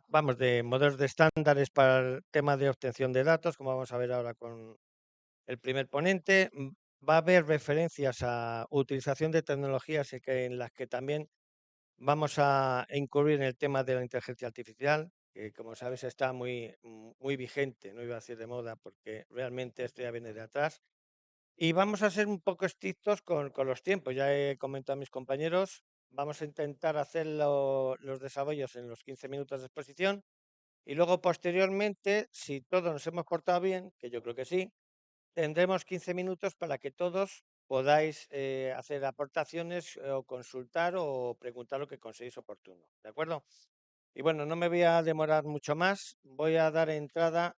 vamos, de modelos de estándares para el tema de obtención de datos, como vamos a ver ahora con el primer ponente. Va a haber referencias a utilización de tecnologías en las que también vamos a incurrir en el tema de la inteligencia artificial, que como sabes está muy vigente, no iba a decir de moda, porque realmente esto ya viene de atrás. Y vamos a ser un poco estrictos con los tiempos. Ya he comentado a mis compañeros, vamos a intentar hacer los desarrollos en los 15 minutos de exposición y luego posteriormente, si todos nos hemos portado bien, que yo creo que sí, tendremos 15 minutos para que todos podáis hacer aportaciones o consultar o preguntar lo que consideréis oportuno. ¿De acuerdo? Y bueno, no me voy a demorar mucho más. Voy a dar entrada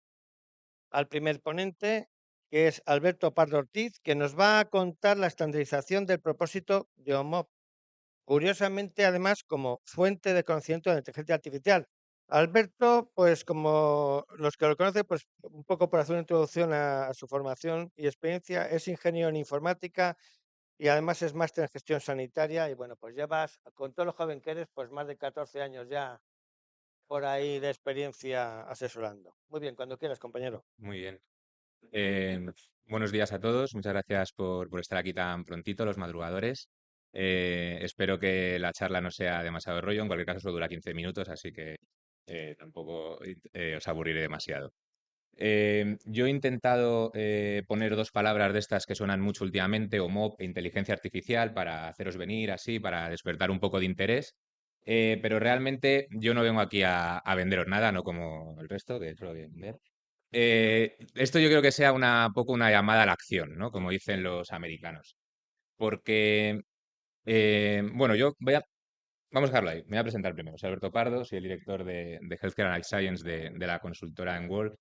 al primer ponente, que es Alberto Pardo Ortiz, que nos va a contar la estandarización del propósito de OMOP. Curiosamente, además, como fuente de conocimiento de la inteligencia artificial. Alberto, pues como los que lo conocen, pues un poco por hacer una introducción a su formación y experiencia, es ingeniero en informática y además es máster en gestión sanitaria y bueno, pues llevas, con todo lo joven que eres, pues más de 14 años ya por ahí de experiencia asesorando. Muy bien, cuando quieras, compañero. Muy bien. Eh, Buenos días a todos. Muchas gracias por estar aquí tan prontito, los madrugadores. Espero que la charla no sea demasiado rollo. En cualquier caso, solo dura 15 minutos, así que tampoco os aburriré demasiado. Yo he intentado poner dos palabras de estas que suenan mucho últimamente, OMOP e inteligencia artificial, para haceros venir así, para despertar un poco de interés. Pero realmente yo no vengo aquí a venderos nada, no como el resto, que es lo de vender. Esto yo creo que sea poco una llamada a la acción, ¿no? Como dicen los americanos. Porque, bueno, vamos a dejarlo ahí. Me voy a presentar primero. Soy Alberto Pardo, soy el director de Healthcare and Life Science de la consultora Enworld.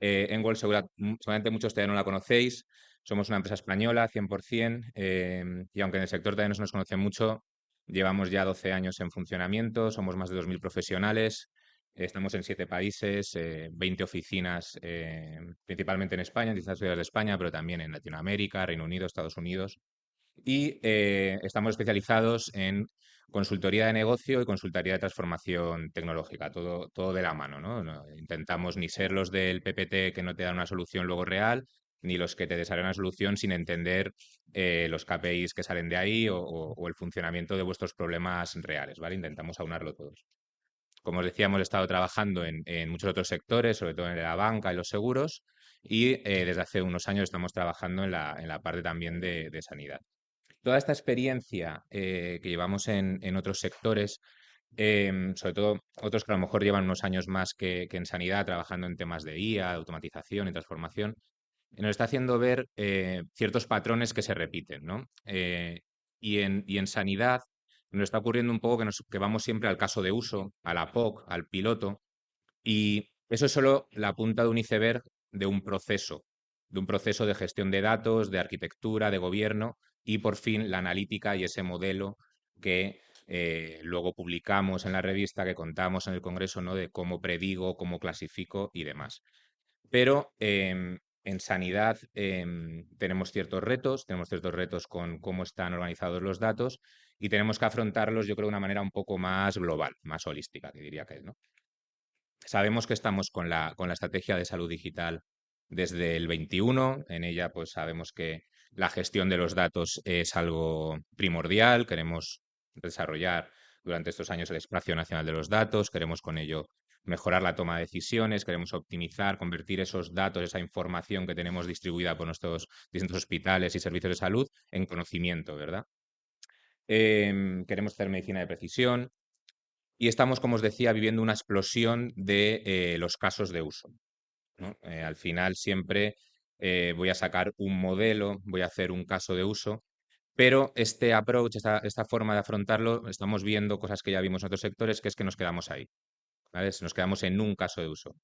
Enworld seguramente muchos todavía no la conocéis. Somos una empresa española, 100%, y aunque en el sector todavía no se nos conoce mucho, llevamos ya 12 años en funcionamiento, somos más de 2.000 profesionales, estamos en 7 países, 20 oficinas, principalmente en España, en distintas ciudades de España, pero también en Latinoamérica, Reino Unido, Estados Unidos. Y estamos especializados en consultoría de negocio y consultoría de transformación tecnológica, todo de la mano, ¿no? No intentamos ni ser los del PPT que no te dan una solución luego real, ni los que te desarrollan una solución sin entender los KPIs que salen de ahí o el funcionamiento de vuestros problemas reales, ¿vale? Intentamos aunarlo todos. Como os decía, hemos estado trabajando en muchos otros sectores, sobre todo en la banca y los seguros, y desde hace unos años estamos trabajando en la parte también de sanidad. Toda esta experiencia que llevamos en otros sectores, sobre todo otros que a lo mejor llevan unos años más que en sanidad, trabajando en temas de IA, de automatización y transformación, nos está haciendo ver ciertos patrones que se repiten, ¿no? Y en sanidad nos está ocurriendo un poco que vamos siempre al caso de uso, a la POC, al piloto, y eso es solo la punta de un iceberg de un proceso de gestión de datos, de arquitectura, de gobierno y por fin la analítica y ese modelo que luego publicamos en la revista, que contamos en el Congreso, ¿no? De cómo predigo, cómo clasifico y demás. Pero en sanidad tenemos ciertos retos con cómo están organizados los datos y tenemos que afrontarlos, yo creo, de una manera un poco más global, más holística, que diría que es, ¿no? Sabemos que estamos con la estrategia de salud digital desde el 21. En ella, pues sabemos que la gestión de los datos es algo primordial. Queremos desarrollar durante estos años el espacio nacional de los datos. Queremos con ello mejorar la toma de decisiones. Queremos optimizar, convertir esos datos, esa información que tenemos distribuida por nuestros distintos hospitales y servicios de salud en conocimiento, ¿verdad? Queremos hacer medicina de precisión y estamos, como os decía, viviendo una explosión de los casos de uso, ¿no? Al final siempre voy a sacar un modelo, voy a hacer un caso de uso, pero este approach, esta forma de afrontarlo, estamos viendo cosas que ya vimos en otros sectores, que es que nos quedamos ahí, ¿vale? Nos quedamos en un caso de uso.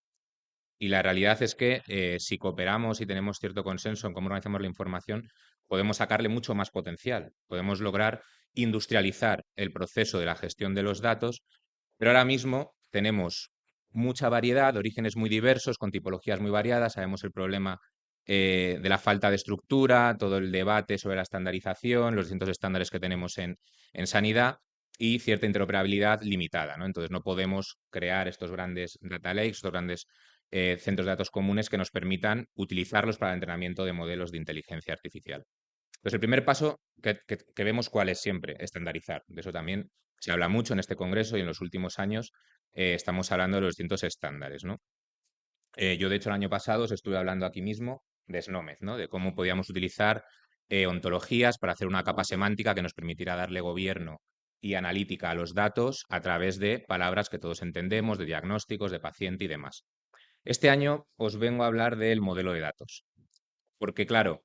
Y la realidad es que si cooperamos y tenemos cierto consenso en cómo organizamos la información, podemos sacarle mucho más potencial. Podemos lograr industrializar el proceso de la gestión de los datos, pero ahora mismo tenemos mucha variedad, de orígenes muy diversos, con tipologías muy variadas. Sabemos el problema de la falta de estructura, todo el debate sobre la estandarización, los distintos estándares que tenemos en sanidad. y cierta interoperabilidad limitada, ¿no? Entonces no podemos crear estos grandes data lakes, estos grandes centros de datos comunes que nos permitan utilizarlos para el entrenamiento de modelos de inteligencia artificial. Entonces, el primer paso que vemos cuál es siempre, estandarizar. De eso también se habla mucho en este congreso y en los últimos años estamos hablando de los distintos estándares, ¿no? Yo, de hecho, el año pasado os estuve hablando aquí mismo de SNOMED, ¿no? De cómo podíamos utilizar ontologías para hacer una capa semántica que nos permitiera darle gobierno y analítica a los datos a través de palabras que todos entendemos, de diagnósticos, de paciente y demás. Este año os vengo a hablar del modelo de datos, porque claro,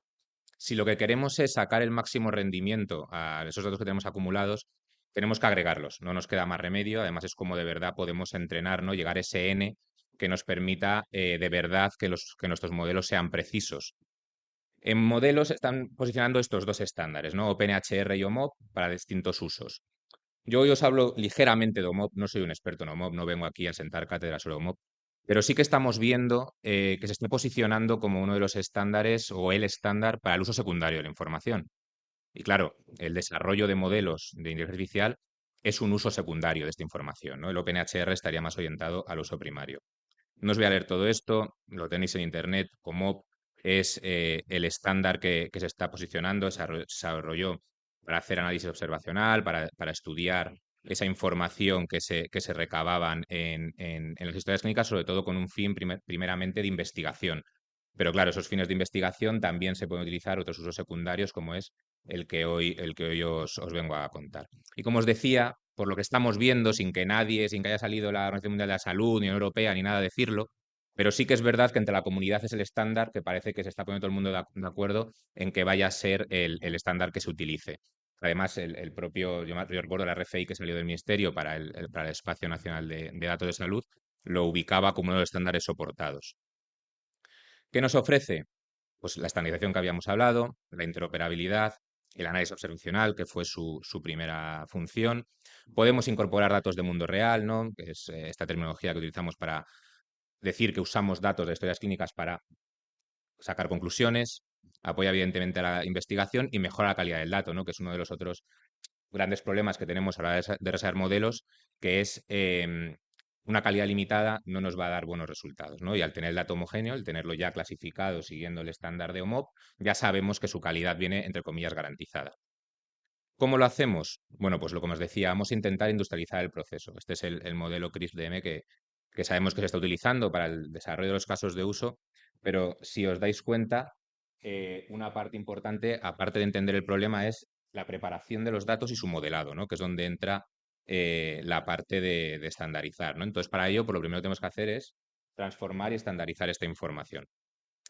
si lo que queremos es sacar el máximo rendimiento a esos datos que tenemos acumulados, tenemos que agregarlos, no nos queda más remedio, además es como de verdad podemos entrenar, ¿no? Llegar a ese N que nos permita de verdad que nuestros modelos sean precisos. En modelos están posicionando estos dos estándares, ¿no? OpenHR y OMOP para distintos usos. Yo hoy os hablo ligeramente de OMOP, no soy un experto en OMOP, no vengo aquí a sentar cátedra sobre OMOP, pero sí que estamos viendo que se está posicionando como uno de los estándares o el estándar para el uso secundario de la información. Y claro, el desarrollo de modelos de inteligencia artificial es un uso secundario de esta información, ¿no? El OpenHR estaría más orientado al uso primario. No os voy a leer todo esto, lo tenéis en internet. Como es el estándar que se está posicionando, se desarrolló para hacer análisis observacional, para estudiar esa información que se recababan en las historias clínicas, sobre todo con un fin primeramente de investigación. Pero claro, esos fines de investigación también se pueden utilizar otros usos secundarios, como es el que hoy os vengo a contar. Y como os decía, por lo que estamos viendo, sin que nadie, sin que haya salido la Organización Mundial de la Salud, ni Unión Europea, ni nada a decirlo, pero sí que es verdad que entre la comunidad es el estándar que parece que se está poniendo todo el mundo de acuerdo en que vaya a ser el estándar que se utilice. Además, el propio, yo recuerdo la RFI que salió del Ministerio para el Espacio Nacional de Datos de Salud, lo ubicaba como uno de los estándares soportados. ¿Qué nos ofrece? Pues la estandarización que habíamos hablado, la interoperabilidad, el análisis observacional, que fue su primera función. Podemos incorporar datos de mundo real, ¿no? Que es esta terminología que utilizamos para decir que usamos datos de historias clínicas para sacar conclusiones. Apoya evidentemente a la investigación y mejora la calidad del dato, ¿no? Que es uno de los otros grandes problemas que tenemos a la hora de desarrollar modelos, que es una calidad limitada no nos va a dar buenos resultados, ¿no? Y al tener el dato homogéneo, el tenerlo ya clasificado siguiendo el estándar de OMOP, ya sabemos que su calidad viene, entre comillas, garantizada. ¿Cómo lo hacemos? Bueno, pues lo que os decía, vamos a intentar industrializar el proceso. Este es el modelo CRISP-DM que sabemos que se está utilizando para el desarrollo de los casos de uso, pero si os dais cuenta, una parte importante, aparte de entender el problema, es la preparación de los datos y su modelado, ¿no? Que es donde entra la parte de estandarizar, ¿no? Entonces, para ello, por lo primero que tenemos que hacer es transformar y estandarizar esta información.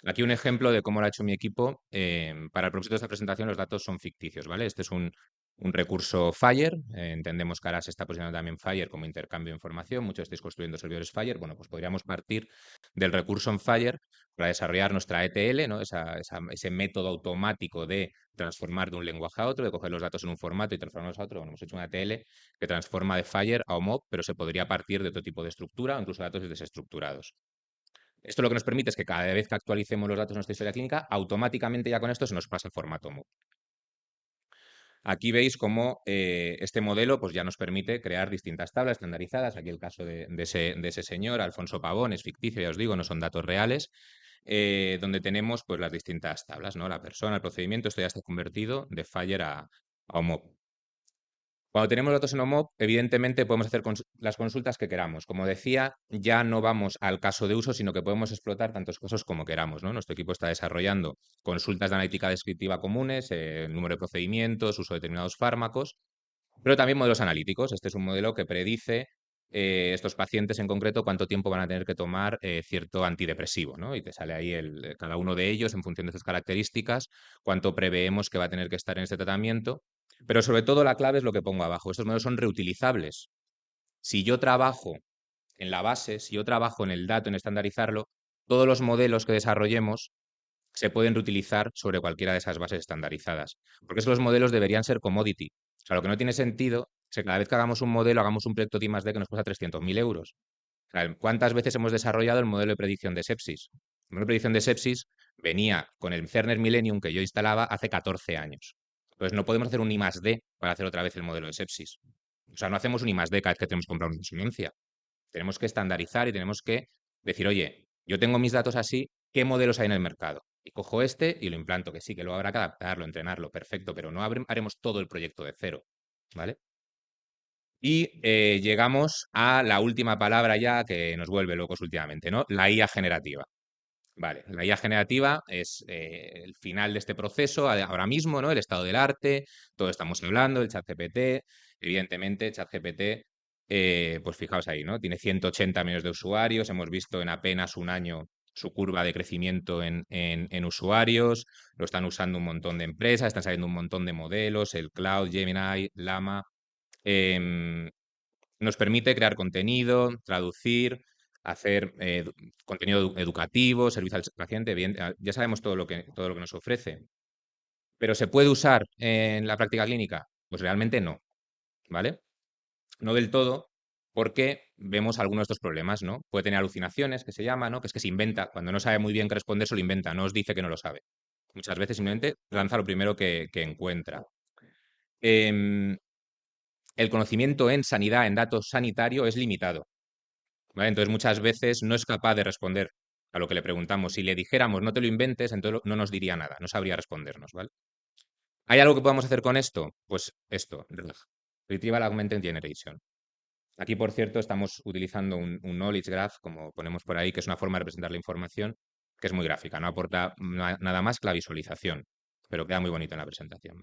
Aquí un ejemplo de cómo lo ha hecho mi equipo. Para el propósito de esta presentación, los datos son ficticios, ¿vale? Este es un recurso Fire. Entendemos que ahora se está posicionando también Fire como intercambio de información. Muchos estáis construyendo servidores Fire. Bueno, pues podríamos partir del recurso en Fire para desarrollar nuestra ETL, ¿no? Ese método automático de transformar de un lenguaje a otro, de coger los datos en un formato y transformarlos a otro. Bueno, hemos hecho una ETL que transforma de Fire a OMOP, pero se podría partir de otro tipo de estructura o incluso datos desestructurados. Esto lo que nos permite es que cada vez que actualicemos los datos de nuestra historia clínica, automáticamente ya con esto se nos pasa el formato MOV. Aquí veis cómo este modelo pues, ya nos permite crear distintas tablas estandarizadas. Aquí el caso de ese señor, Alfonso Pavón, es ficticio, ya os digo, no son datos reales, donde tenemos pues, las distintas tablas, ¿no? La persona, el procedimiento, esto ya está convertido de Fire a OMOP. Cuando tenemos datos en OMOP, evidentemente podemos hacer las consultas que queramos. Como decía, ya no vamos al caso de uso, sino que podemos explotar tantos casos como queramos, ¿no? Nuestro equipo está desarrollando consultas de analítica descriptiva comunes, número de procedimientos, uso de determinados fármacos, pero también modelos analíticos. Este es un modelo que predice estos pacientes en concreto cuánto tiempo van a tener que tomar cierto antidepresivo, ¿no? Y te sale ahí cada uno de ellos en función de sus características, cuánto preveemos que va a tener que estar en este tratamiento. Pero sobre todo la clave es lo que pongo abajo. Estos modelos son reutilizables. Si yo trabajo en la base, si yo trabajo en el dato, en estandarizarlo, todos los modelos que desarrollemos se pueden reutilizar sobre cualquiera de esas bases estandarizadas. Porque esos modelos deberían ser commodity. O sea, lo que no tiene sentido es que cada vez que hagamos un modelo, hagamos un proyecto de I+D que nos cuesta 300.000 euros. O sea, ¿cuántas veces hemos desarrollado el modelo de predicción de sepsis? El modelo de predicción de sepsis venía con el Cerner Millennium que yo instalaba hace 14 años. Entonces no podemos hacer un I+D para hacer otra vez el modelo de sepsis. O sea, no hacemos un I+D cada vez que tenemos que comprar una resonancia. Tenemos que estandarizar y tenemos que decir, oye, yo tengo mis datos así, ¿qué modelos hay en el mercado? Y cojo este y lo implanto, que sí, que luego habrá que adaptarlo, entrenarlo, perfecto, pero no haremos todo el proyecto de cero, ¿vale? Y llegamos a la última palabra ya que nos vuelve locos últimamente, ¿no? La IA generativa. Vale, la IA generativa es el final de este proceso ahora mismo, ¿no? El estado del arte, todo estamos hablando, el ChatGPT, evidentemente ChatGPT, pues fijaos ahí, ¿no? Tiene 180 millones de usuarios, hemos visto en apenas un año su curva de crecimiento en usuarios, lo están usando un montón de empresas, están saliendo un montón de modelos, el Cloud, Gemini, Llama. em, Nos permite crear contenido, traducir, hacer contenido educativo, servicio al paciente. Bien, ya sabemos todo lo que nos ofrece. ¿Pero se puede usar en la práctica clínica? Pues realmente no, ¿vale? No del todo, porque vemos algunos de estos problemas, ¿no? Puede tener alucinaciones, que se llama, ¿no? Que es que se inventa. Cuando no sabe muy bien qué responder, se lo inventa, no os dice que no lo sabe. Muchas veces simplemente lanza lo primero que encuentra. Em, el conocimiento en sanidad, en datos sanitario, es limitado. ¿Vale? Entonces, muchas veces no es capaz de responder a lo que le preguntamos. Si le dijéramos no te lo inventes, entonces no nos diría nada, no sabría respondernos, ¿vale? ¿Hay algo que podamos hacer con esto? Pues esto, RAG, Retrieval Augmented Generation. Aquí, por cierto, estamos utilizando un Knowledge Graph, como ponemos por ahí, que es una forma de representar la información, que es muy gráfica, no aporta nada más que la visualización, pero queda muy bonito en la presentación.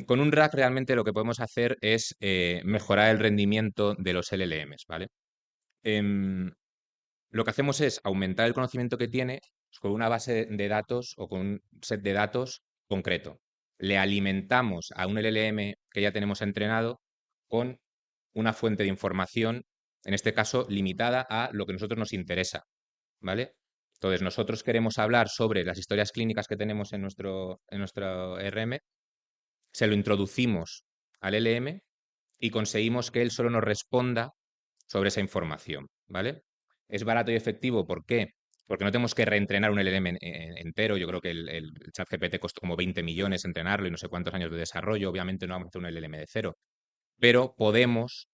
Con un RAG realmente lo que podemos hacer es mejorar el rendimiento de los LLMs, ¿vale? Em, lo que hacemos es aumentar el conocimiento que tiene con una base de datos o con un set de datos concreto. Le alimentamos a un LLM que ya tenemos entrenado con una fuente de información, en este caso limitada a lo que a nosotros nos interesa, ¿vale? Entonces, nosotros queremos hablar sobre las historias clínicas que tenemos en nuestro RM, se lo introducimos al LM y conseguimos que él solo nos responda sobre esa información, ¿vale? Es barato y efectivo, ¿por qué? Porque no tenemos que reentrenar un LLM entero. Yo creo que el ChatGPT costó como 20 millones entrenarlo y no sé cuántos años de desarrollo. Obviamente no vamos a hacer un LLM de cero, pero podemos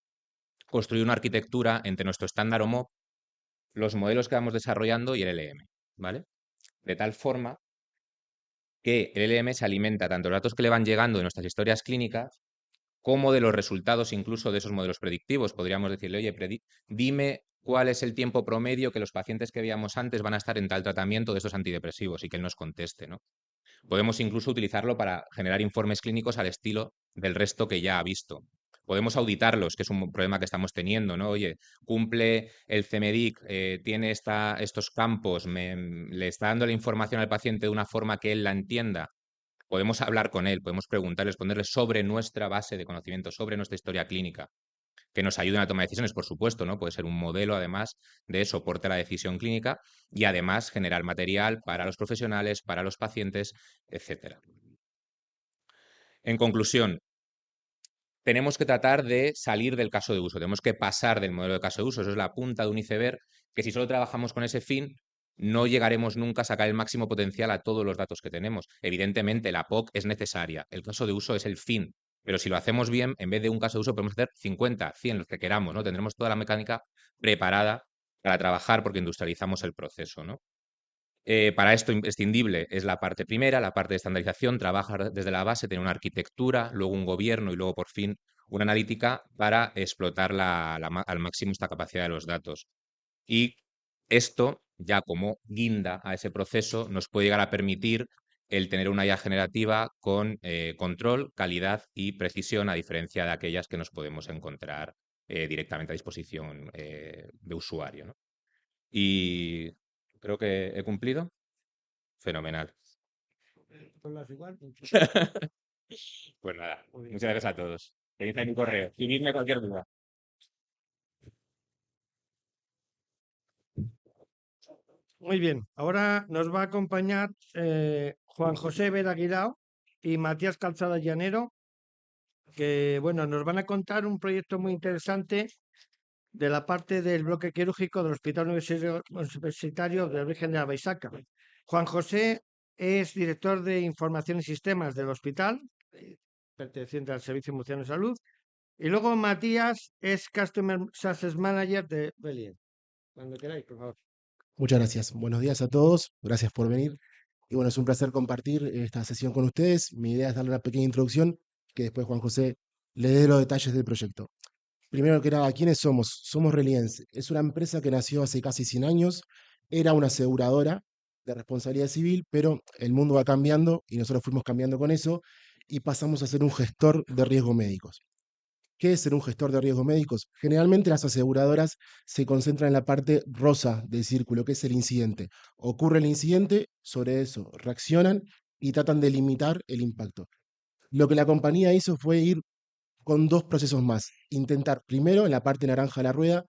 construir una arquitectura entre nuestro estándar OMOP, los modelos que vamos desarrollando y el LM, ¿vale? De tal forma que el LM se alimenta tanto de los datos que le van llegando de nuestras historias clínicas como de los resultados incluso de esos modelos predictivos. Podríamos decirle, oye, dime cuál es el tiempo promedio que los pacientes que veíamos antes van a estar en tal tratamiento de estos antidepresivos y que él nos conteste, ¿no? Podemos incluso utilizarlo para generar informes clínicos al estilo del resto que ya ha visto. Podemos auditarlos, que es un problema que estamos teniendo, ¿no? Oye, cumple el CMDIC, tiene estos campos, le está dando la información al paciente de una forma que él la entienda. Podemos hablar con él, podemos preguntarle, responderle sobre nuestra base de conocimiento, sobre nuestra historia clínica, que nos ayuden a tomar decisiones, por supuesto, ¿no? Puede ser un modelo, además, de soporte a la decisión clínica y, además, generar material para los profesionales, para los pacientes, etcétera. En conclusión, tenemos que tratar de salir del caso de uso, tenemos que pasar del modelo de caso de uso, eso es la punta de un iceberg, que si solo trabajamos con ese fin, no llegaremos nunca a sacar el máximo potencial a todos los datos que tenemos. Evidentemente, la POC es necesaria, el caso de uso es el fin, pero si lo hacemos bien, en vez de un caso de uso, podemos hacer 50, 100, los que queramos, ¿no? Tendremos toda la mecánica preparada para trabajar porque industrializamos el proceso, ¿no? Para esto imprescindible es la parte primera, la parte de estandarización, trabajar desde la base, tener una arquitectura, luego un gobierno y luego por fin una analítica para explotar al máximo esta capacidad de los datos. Y esto, ya como guinda a ese proceso, nos puede llegar a permitir el tener una IA generativa con control, calidad y precisión, a diferencia de aquellas que nos podemos encontrar directamente a disposición de usuario, ¿no? Y creo que he cumplido. Fenomenal. Pues nada, muchas gracias a todos. Tenéis ahí mi correo. Escribidme cualquier duda. Muy bien, ahora nos va a acompañar Juan José Vera Guirao y Matías Calzada Llanero, que bueno, nos van a contar un proyecto muy interesante de la parte del bloque quirúrgico del Hospital Universitario de Virgen de la Baisaca. Juan José es director de Información y Sistemas del hospital, perteneciente al Servicio Murciano de Salud, Y luego Matías es Customer Success Manager de Belien. Cuando queráis, por favor. Muchas gracias. Buenos días a todos. Gracias por venir. Y bueno, es un placer compartir esta sesión con ustedes. Mi idea es darle una pequeña introducción que después Juan José le dé los detalles del proyecto. Primero que nada, ¿quiénes somos? Somos Reliance. Es una empresa que nació hace casi 100 años. Era una aseguradora de responsabilidad civil, pero el mundo va cambiando y nosotros fuimos cambiando con eso y pasamos a ser un gestor de riesgos médicos. ¿Qué es ser un gestor de riesgos médicos? Generalmente las aseguradoras se concentran en la parte rosa del círculo, que es el incidente. Ocurre el incidente, sobre eso reaccionan y tratan de limitar el impacto. Lo que la compañía hizo fue ir con dos procesos más. Intentar primero, en la parte naranja de la rueda,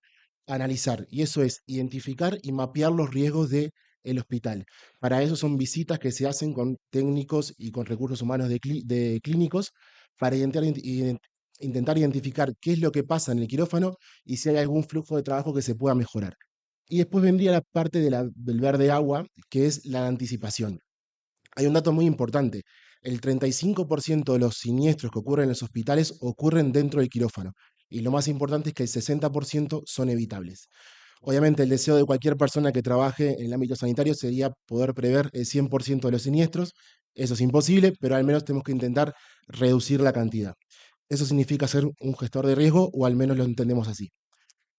analizar, y eso es identificar y mapear los riesgos del hospital. Para eso son visitas que se hacen con técnicos y con recursos humanos de clínicos para intentar identificar qué es lo que pasa en el quirófano y si hay algún flujo de trabajo que se pueda mejorar. Y después vendría la parte del verde agua, que es la anticipación. Hay un dato muy importante. El 35% de los siniestros que ocurren en los hospitales ocurren dentro del quirófano. Y lo más importante es que el 60% son evitables. Obviamente el deseo de cualquier persona que trabaje en el ámbito sanitario sería poder prever el 100% de los siniestros. Eso es imposible, pero al menos tenemos que intentar reducir la cantidad. Eso significa ser un gestor de riesgo, o al menos lo entendemos así.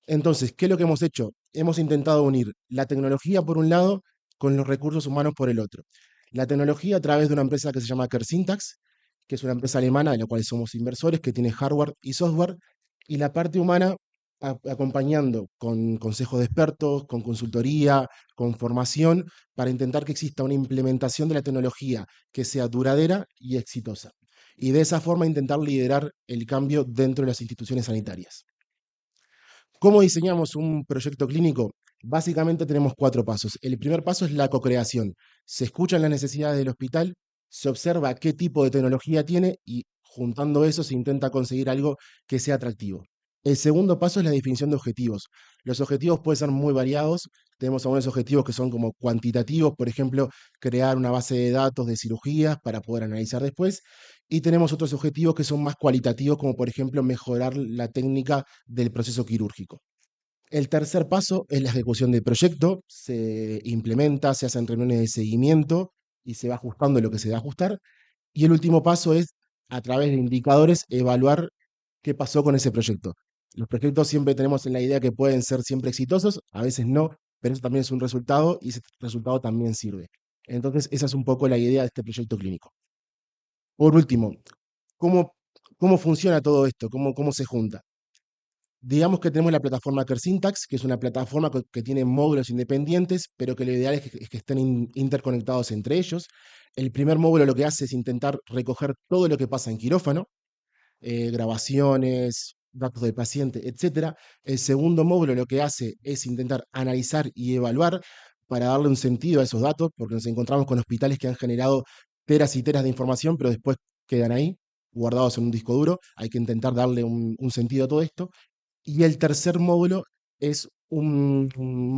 Entonces, ¿qué es lo que hemos hecho? Hemos intentado unir la tecnología por un lado con los recursos humanos por el otro. La tecnología a través de una empresa que se llama Kersyntax, que es una empresa alemana de la cual somos inversores, que tiene hardware y software, y la parte humana acompañando con consejos de expertos, con consultoría, con formación, para intentar que exista una implementación de la tecnología que sea duradera y exitosa. Y de esa forma intentar liderar el cambio dentro de las instituciones sanitarias. ¿Cómo diseñamos un proyecto clínico? Básicamente tenemos 4 pasos. El primer paso es la co-creación. Se escuchan las necesidades del hospital, se observa qué tipo de tecnología tiene y juntando eso se intenta conseguir algo que sea atractivo. El segundo paso es la definición de objetivos. Los objetivos pueden ser muy variados. Tenemos algunos objetivos que son como cuantitativos, por ejemplo, crear una base de datos de cirugías para poder analizar después. Y tenemos otros objetivos que son más cualitativos, como por ejemplo mejorar la técnica del proceso quirúrgico. El tercer paso es la ejecución del proyecto, se implementa, se hacen reuniones de seguimiento y se va ajustando lo que se va a ajustar. Y el último paso es, a través de indicadores, evaluar qué pasó con ese proyecto. Los proyectos siempre tenemos en la idea que pueden ser siempre exitosos, a veces no, pero eso también es un resultado y ese resultado también sirve. Entonces, esa es un poco la idea de este proyecto clínico. Por último, ¿cómo, cómo funciona todo esto? ¿Cómo se junta? Digamos que tenemos la plataforma Kersyntax, que es una plataforma que tiene módulos independientes, pero que lo ideal es que estén interconectados entre ellos. El primer módulo lo que hace es intentar recoger todo lo que pasa en quirófano, grabaciones, datos del paciente, etcétera. El segundo módulo lo que hace es intentar analizar y evaluar para darle un sentido a esos datos, porque nos encontramos con hospitales que han generado teras y teras de información, pero después quedan ahí, guardados en un disco duro. Hay que intentar darle un sentido a todo esto. Y el tercer módulo es un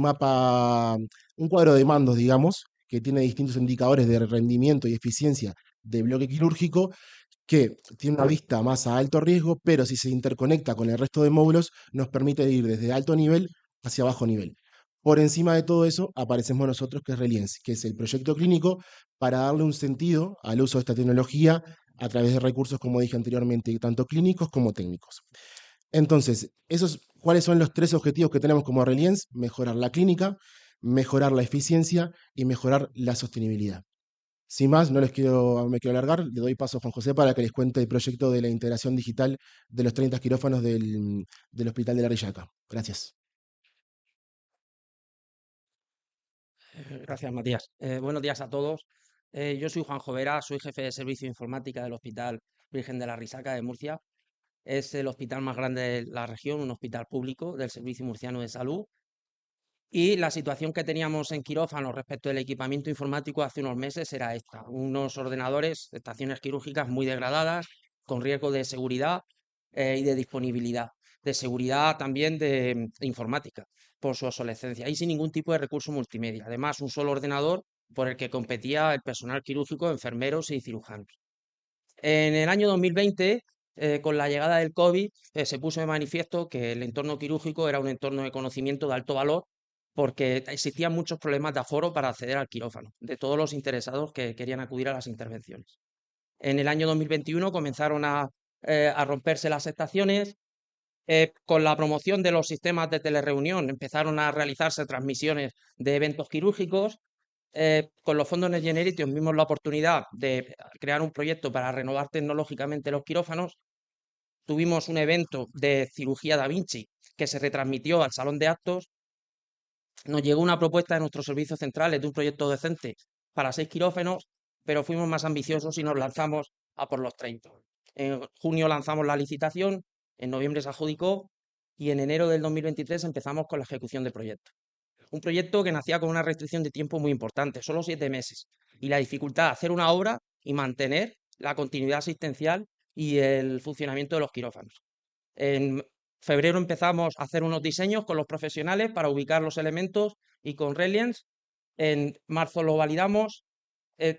mapa, un cuadro de mandos, digamos, que tiene distintos indicadores de rendimiento y eficiencia de bloque quirúrgico, que tiene una vista más a alto riesgo, pero si se interconecta con el resto de módulos, nos permite ir desde alto nivel hacia bajo nivel. Por encima de todo eso, aparecemos nosotros, que es Reliance, que es el proyecto clínico para darle un sentido al uso de esta tecnología a través de recursos, como dije anteriormente, tanto clínicos como técnicos. Entonces, ¿cuáles son los 3 objetivos que tenemos como Reliance? Mejorar la clínica, mejorar la eficiencia y mejorar la sostenibilidad. Sin más, no me quiero alargar, le doy paso a Juan José para que les cuente el proyecto de la integración digital de los 30 quirófanos del Hospital de la Rillaca. Gracias. Gracias, Matías. Buenos días a todos. Yo soy Juan Jovera, soy jefe de servicio de informática del Hospital Virgen de la Risaca de Murcia. Es el hospital más grande de la región, un hospital público del Servicio Murciano de Salud. Y la situación que teníamos en quirófano respecto del equipamiento informático hace unos meses era esta: unos ordenadores, estaciones quirúrgicas muy degradadas, con riesgo de seguridad y de disponibilidad. De seguridad también de informática, por su obsolescencia, y sin ningún tipo de recurso multimedia. Además, un solo ordenador por el que competía el personal quirúrgico, enfermeros y cirujanos. En el año 2020 con la llegada del COVID se puso de manifiesto que el entorno quirúrgico era un entorno de conocimiento de alto valor porque existían muchos problemas de aforo para acceder al quirófano, de todos los interesados que querían acudir a las intervenciones. En el año 2021 comenzaron a romperse las estaciones. Con la promoción de los sistemas de telereunión empezaron a realizarse transmisiones de eventos quirúrgicos. Con los fondos Next Generation vimos la oportunidad de crear un proyecto para renovar tecnológicamente los quirófanos. Tuvimos un evento de cirugía Da Vinci que se retransmitió al salón de actos. Nos llegó una propuesta de nuestros servicios centrales de un proyecto decente para 6 quirófanos, pero fuimos más ambiciosos y nos lanzamos a por los 30. En junio lanzamos la licitación, en noviembre se adjudicó y en enero del 2023 empezamos con la ejecución del proyecto. Un proyecto que nacía con una restricción de tiempo muy importante, solo 7 meses, y la dificultad de hacer una obra y mantener la continuidad asistencial y el funcionamiento de los quirófanos. En febrero empezamos a hacer unos diseños con los profesionales para ubicar los elementos y con Reliance. En marzo lo validamos.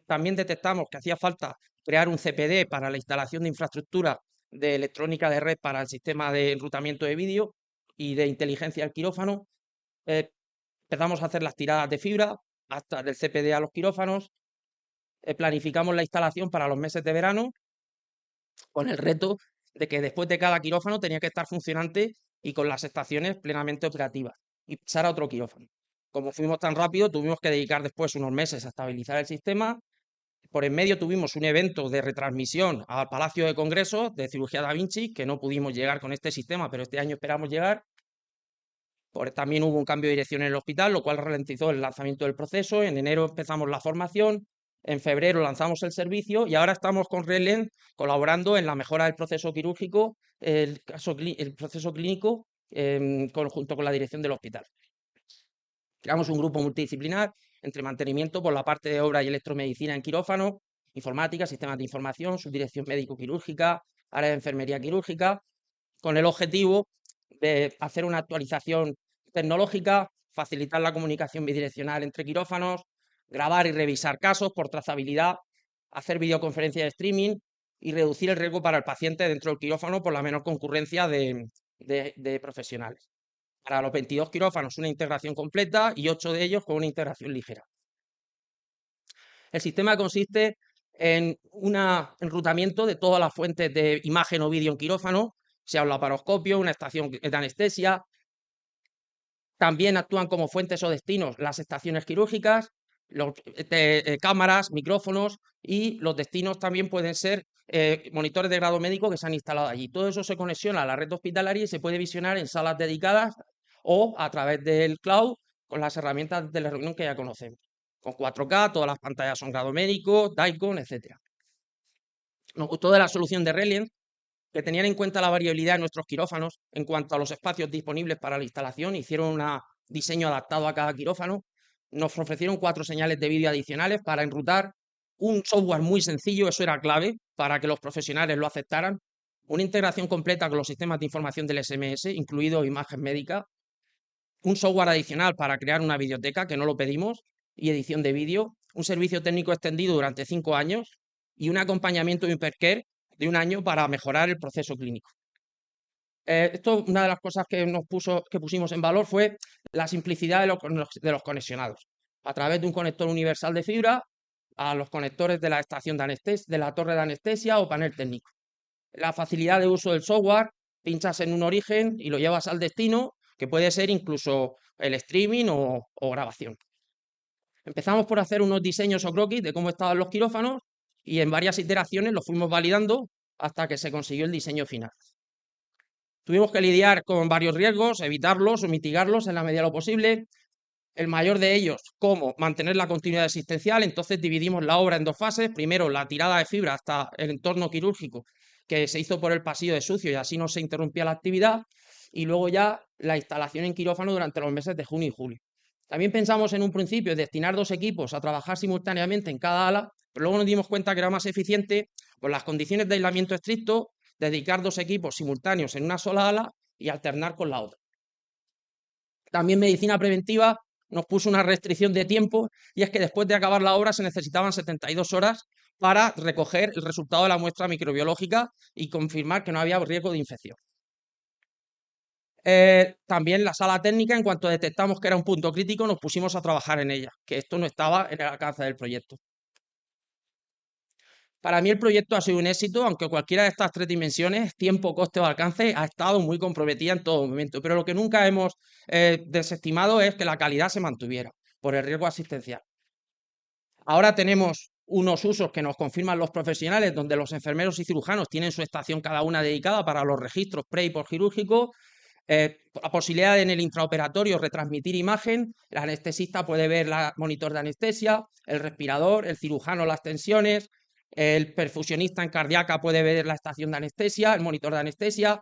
También detectamos que hacía falta crear un CPD para la instalación de infraestructura de electrónica de red para el sistema de enrutamiento de vídeo y de inteligencia del quirófano. Empezamos a hacer las tiradas de fibra hasta del CPD a los quirófanos. Planificamos la instalación para los meses de verano con el reto de que después de cada quirófano tenía que estar funcionante y con las estaciones plenamente operativas y pasar a otro quirófano. Como fuimos tan rápido, tuvimos que dedicar después unos meses a estabilizar el sistema. Por en medio tuvimos un evento de retransmisión al Palacio de Congresos de Cirugía Da Vinci, que no pudimos llegar con este sistema, pero este año esperamos llegar. También hubo un cambio de dirección en el hospital, lo cual ralentizó el lanzamiento del proceso. En enero empezamos la formación, en febrero lanzamos el servicio y ahora estamos con Reliance colaborando en la mejora del proceso quirúrgico, el proceso clínico, junto con la dirección del hospital. Creamos un grupo multidisciplinar entre mantenimiento por la parte de obra y electromedicina en quirófano, informática, sistemas de información, subdirección médico-quirúrgica, área de enfermería quirúrgica, con el objetivo de hacer una actualización tecnológica, facilitar la comunicación bidireccional entre quirófanos, grabar y revisar casos por trazabilidad, hacer videoconferencia de streaming y reducir el riesgo para el paciente dentro del quirófano por la menor concurrencia de profesionales. Para los 22 quirófanos una integración completa y 8 de ellos con una integración ligera. El sistema consiste en un enrutamiento de todas las fuentes de imagen o vídeo en quirófano, sea un laparoscopio, una estación de anestesia. También actúan como fuentes o destinos las estaciones quirúrgicas, cámaras, micrófonos y los destinos también pueden ser monitores de grado médico que se han instalado allí. Todo eso se conexiona a la red hospitalaria y se puede visionar en salas dedicadas o a través del cloud con las herramientas de la reunión que ya conocemos. Con 4K, todas las pantallas son grado médico, Dicon, etc. Nos gustó de la solución de Reliance que tenían en cuenta la variabilidad de nuestros quirófanos en cuanto a los espacios disponibles para la instalación, hicieron un diseño adaptado a cada quirófano, nos ofrecieron 4 señales de vídeo adicionales para enrutar, un software muy sencillo, eso era clave para que los profesionales lo aceptaran, una integración completa con los sistemas de información del SMS, incluido imagen médica, un software adicional para crear una videoteca, que no lo pedimos, y edición de vídeo, un servicio técnico extendido durante 5 años y un acompañamiento de Hypercare de 1 año para mejorar el proceso clínico. Una de las cosas que pusimos en valor fue la simplicidad de los conexionados. A través de un conector universal de fibra a los conectores de la estación de anestesia, de la torre de anestesia o panel técnico. La facilidad de uso del software, pinchas en un origen y lo llevas al destino, que puede ser incluso el streaming o grabación. Empezamos por hacer unos diseños o croquis de cómo estaban los quirófanos y en varias iteraciones los fuimos validando hasta que se consiguió el diseño final. Tuvimos que lidiar con varios riesgos, evitarlos o mitigarlos en la medida de lo posible. El mayor de ellos, cómo mantener la continuidad asistencial. Entonces dividimos la obra en 2 fases. Primero, la tirada de fibra hasta el entorno quirúrgico, que se hizo por el pasillo de sucio y así no se interrumpía la actividad. Y luego ya la instalación en quirófano durante los meses de junio y julio. También pensamos en un principio destinar 2 equipos a trabajar simultáneamente en cada ala, pero luego nos dimos cuenta que era más eficiente, por las condiciones de aislamiento estricto, dedicar 2 equipos simultáneos en una sola ala y alternar con la otra. También medicina preventiva, nos puso una restricción de tiempo y es que después de acabar la obra se necesitaban 72 horas para recoger el resultado de la muestra microbiológica y confirmar que no había riesgo de infección. También la sala técnica, en cuanto detectamos que era un punto crítico, nos pusimos a trabajar en ella, que esto no estaba en el alcance del proyecto. Para mí el proyecto ha sido un éxito, aunque cualquiera de estas tres dimensiones, tiempo, coste o alcance, ha estado muy comprometida en todo momento. Pero lo que nunca hemos desestimado es que la calidad se mantuviera por el riesgo asistencial. Ahora tenemos unos usos que nos confirman los profesionales, donde los enfermeros y cirujanos tienen su estación cada una dedicada para los registros pre y postquirúrgicos. La posibilidad de en el intraoperatorio retransmitir imagen, el anestesista puede ver el monitor de anestesia, el respirador, el cirujano las tensiones, el perfusionista en cardíaca puede ver la estación de anestesia, el monitor de anestesia,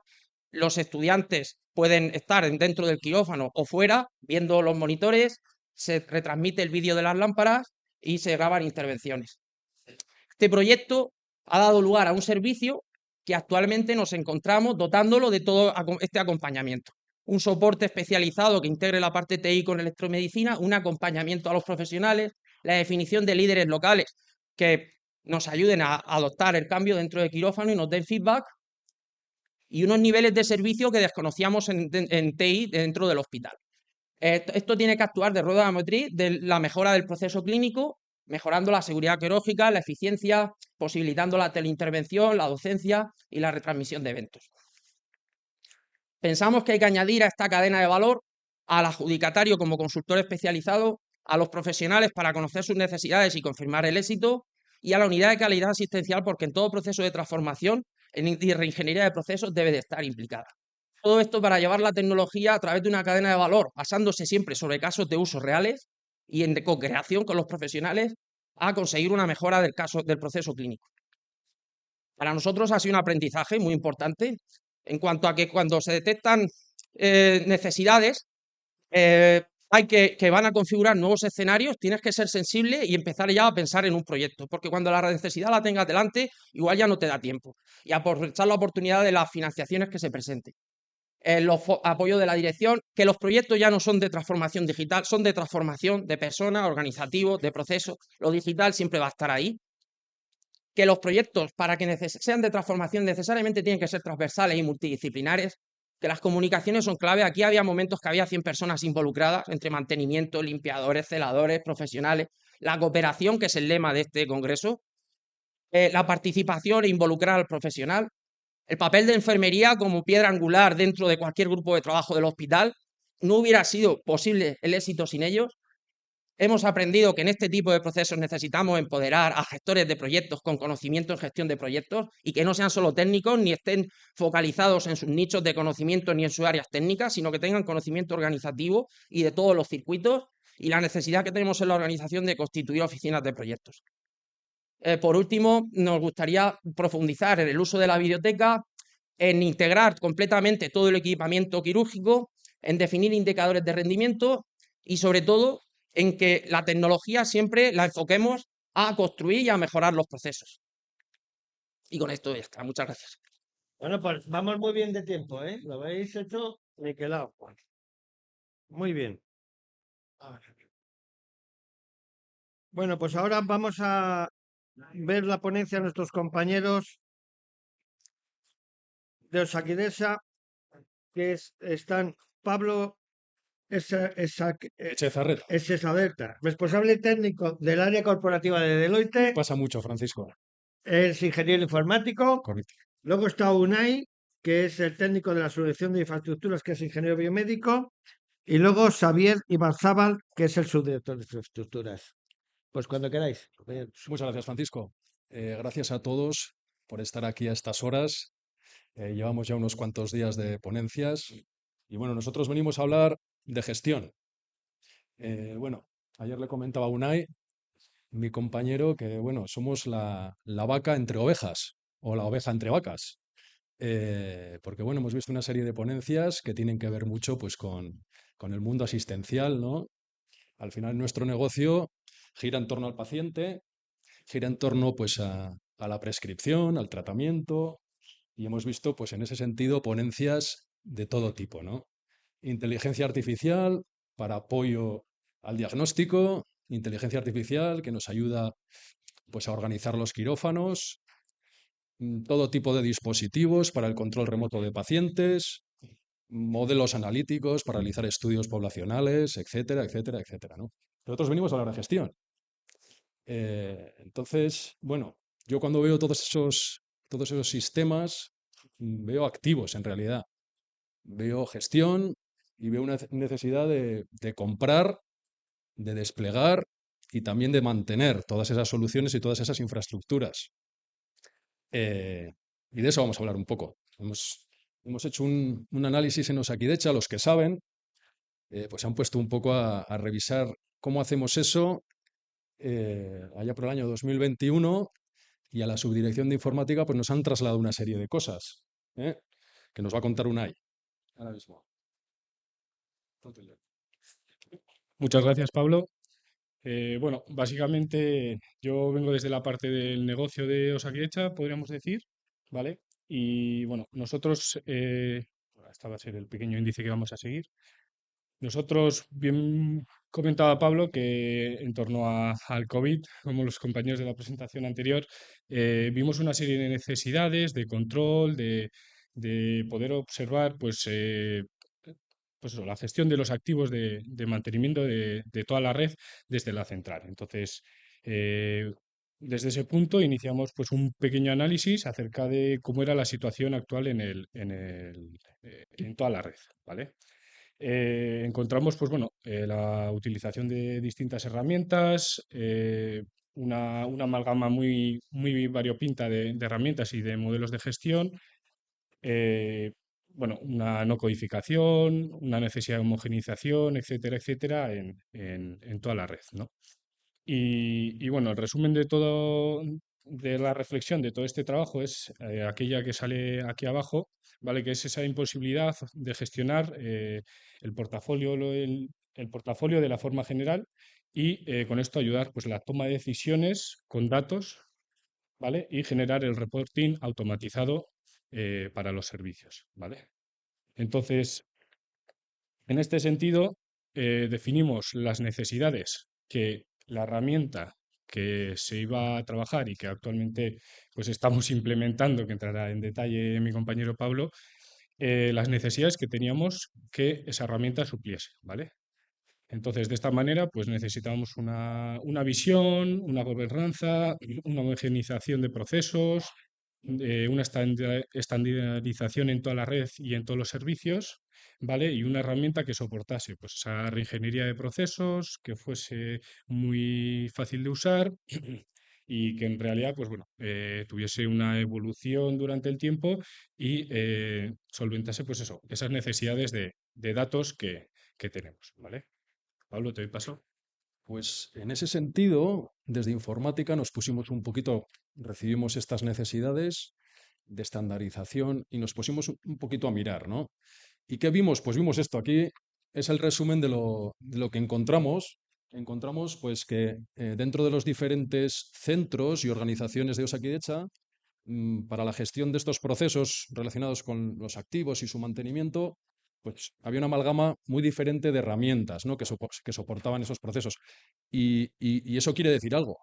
los estudiantes pueden estar dentro del quirófano o fuera viendo los monitores, se retransmite el vídeo de las lámparas y se graban intervenciones. Este proyecto ha dado lugar a un servicio que actualmente nos encontramos dotándolo de todo este acompañamiento. Un soporte especializado que integre la parte TI con electromedicina, un acompañamiento a los profesionales, la definición de líderes locales que nos ayuden a adoptar el cambio dentro del quirófano y nos den feedback, y unos niveles de servicio que desconocíamos en TI dentro del hospital. Esto tiene que actuar de rueda motriz de la mejora del proceso clínico, mejorando la seguridad quirúrgica, la eficiencia, posibilitando la teleintervención, la docencia y la retransmisión de eventos. Pensamos que hay que añadir a esta cadena de valor al adjudicatario como consultor especializado, a los profesionales para conocer sus necesidades y confirmar el éxito, y a la unidad de calidad asistencial, porque en todo proceso de transformación y reingeniería de procesos debe de estar implicada. Todo esto para llevar la tecnología a través de una cadena de valor, basándose siempre sobre casos de usos reales y en co-creación con los profesionales a conseguir una mejora del proceso clínico. Para nosotros ha sido un aprendizaje muy importante en cuanto a que cuando se detectan necesidades que van a configurar nuevos escenarios, tienes que ser sensible y empezar ya a pensar en un proyecto, porque cuando la necesidad la tengas delante, igual ya no te da tiempo, y aprovechar la oportunidad de las financiaciones que se presenten. Los apoyos de la dirección, que los proyectos ya no son de transformación digital, son de transformación de personas, organizativos, de procesos. Lo digital siempre va a estar ahí. Que los proyectos, para que sean de transformación, necesariamente tienen que ser transversales y multidisciplinares. Que las comunicaciones son clave. Aquí había momentos que había 100 personas involucradas, entre mantenimiento, limpiadores, celadores, profesionales. La cooperación, que es el lema de este congreso. La participación e involucrar al profesional. El papel de enfermería como piedra angular dentro de cualquier grupo de trabajo del hospital. No hubiera sido posible el éxito sin ellos. Hemos aprendido que en este tipo de procesos necesitamos empoderar a gestores de proyectos con conocimiento en gestión de proyectos y que no sean solo técnicos ni estén focalizados en sus nichos de conocimiento ni en sus áreas técnicas, sino que tengan conocimiento organizativo y de todos los circuitos, y la necesidad que tenemos en la organización de constituir oficinas de proyectos. Por último, nos gustaría profundizar en el uso de la biblioteca, en integrar completamente todo el equipamiento quirúrgico, en definir indicadores de rendimiento y, sobre todo, en que la tecnología siempre la enfoquemos a construir y a mejorar los procesos. Y con esto ya está. Muchas gracias. Bueno, pues vamos muy bien de tiempo, ¿eh? Lo habéis hecho niquelado. Muy bien. Bueno, pues ahora vamos a ver la ponencia de nuestros compañeros de Osakidesa, que están Pablo Echezarreta, responsable técnico del área corporativa de Deloitte, Pasa mucho, Francisco. es ingeniero informático. Correcto. Luego está Unai, que es el técnico de la solución de infraestructuras, que es ingeniero biomédico. Y luego Xavier Ibarzábal, que es el subdirector de infraestructuras. Pues cuando queráis, compañeros. Muchas gracias, Francisco. Gracias a todos por estar aquí a estas horas. Llevamos ya unos cuantos días de ponencias y bueno, nosotros venimos a hablar de gestión. Bueno, ayer le comentaba a Unai, mi compañero, que bueno, somos la vaca entre ovejas o la oveja entre vacas. Porque bueno, hemos visto una serie de ponencias que tienen que ver mucho pues con el mundo asistencial, ¿no? Al final nuestro negocio gira en torno al paciente, gira en torno pues a la prescripción, al tratamiento, y hemos visto pues en ese sentido ponencias de todo tipo, ¿no? Inteligencia artificial para apoyo al diagnóstico, inteligencia artificial que nos ayuda pues, a organizar los quirófanos, todo tipo de dispositivos para el control remoto de pacientes, modelos analíticos para realizar estudios poblacionales, etcétera, etcétera, etcétera, ¿no? Nosotros venimos a hablar de gestión. Entonces, bueno, yo cuando veo todos esos sistemas, veo activos en realidad. Veo gestión y veo una necesidad de comprar, de desplegar y también de mantener todas esas soluciones y todas esas infraestructuras. Eh, y de eso vamos a hablar un poco. Hemos hecho un análisis en Osakidecha, los que saben, pues se han puesto un poco a revisar cómo hacemos eso allá por el año 2021 y a la subdirección de informática pues nos han trasladado una serie de cosas ¿eh? Que nos va a contar Unai ahora mismo. Muchas gracias, Pablo. Bueno, básicamente yo vengo desde la parte del negocio de Osakidecha, podríamos decir, ¿vale? Y bueno, nosotros, este va a ser el pequeño índice que vamos a seguir. Nosotros, bien comentaba Pablo, que en torno al COVID, como los compañeros de la presentación anterior, vimos una serie de necesidades de control, de poder observar, pues eso, la gestión de los activos de mantenimiento de toda la red desde la central. Entonces, eh, desde ese punto iniciamos pues un pequeño análisis acerca de cómo era la situación actual en toda la red, ¿vale? Encontramos, pues bueno, la utilización de distintas herramientas, una amalgama muy variopinta de herramientas y de modelos de gestión, eh, bueno, una no codificación, una necesidad de homogeneización, etcétera, etcétera, en toda la red, ¿no? Y bueno, el resumen de todo, de la reflexión de todo este trabajo es aquella que sale aquí abajo, ¿vale? Que es esa imposibilidad de gestionar el portafolio de la forma general y con esto ayudar pues la toma de decisiones con datos, ¿vale? Y generar el reporting automatizado para los servicios, ¿vale? Entonces, en este sentido, definimos las necesidades que la herramienta que se iba a trabajar y que actualmente pues estamos implementando, que entrará en detalle mi compañero Pablo, las necesidades que teníamos que esa herramienta supliese, ¿vale? Entonces, de esta manera, pues necesitamos una visión, una gobernanza, una homogeneización de procesos, una estandarización en toda la red y en todos los servicios, ¿vale? Y una herramienta que soportase pues, esa reingeniería de procesos, que fuese muy fácil de usar y que en realidad, pues bueno, tuviese una evolución durante el tiempo y solventase, pues eso, esas necesidades de datos que tenemos, ¿vale? Pablo, te doy paso. Pues en ese sentido, desde informática nos pusimos un poquito, recibimos estas necesidades de estandarización y nos pusimos un poquito a mirar, ¿no? ¿Y qué vimos? Pues vimos esto. Aquí es el resumen de lo que encontramos. Encontramos pues que dentro de los diferentes centros y organizaciones de Osakidecha, para la gestión de estos procesos relacionados con los activos y su mantenimiento, pues había una amalgama muy diferente de herramientas, ¿no? Que soportaban esos procesos. Y eso quiere decir algo,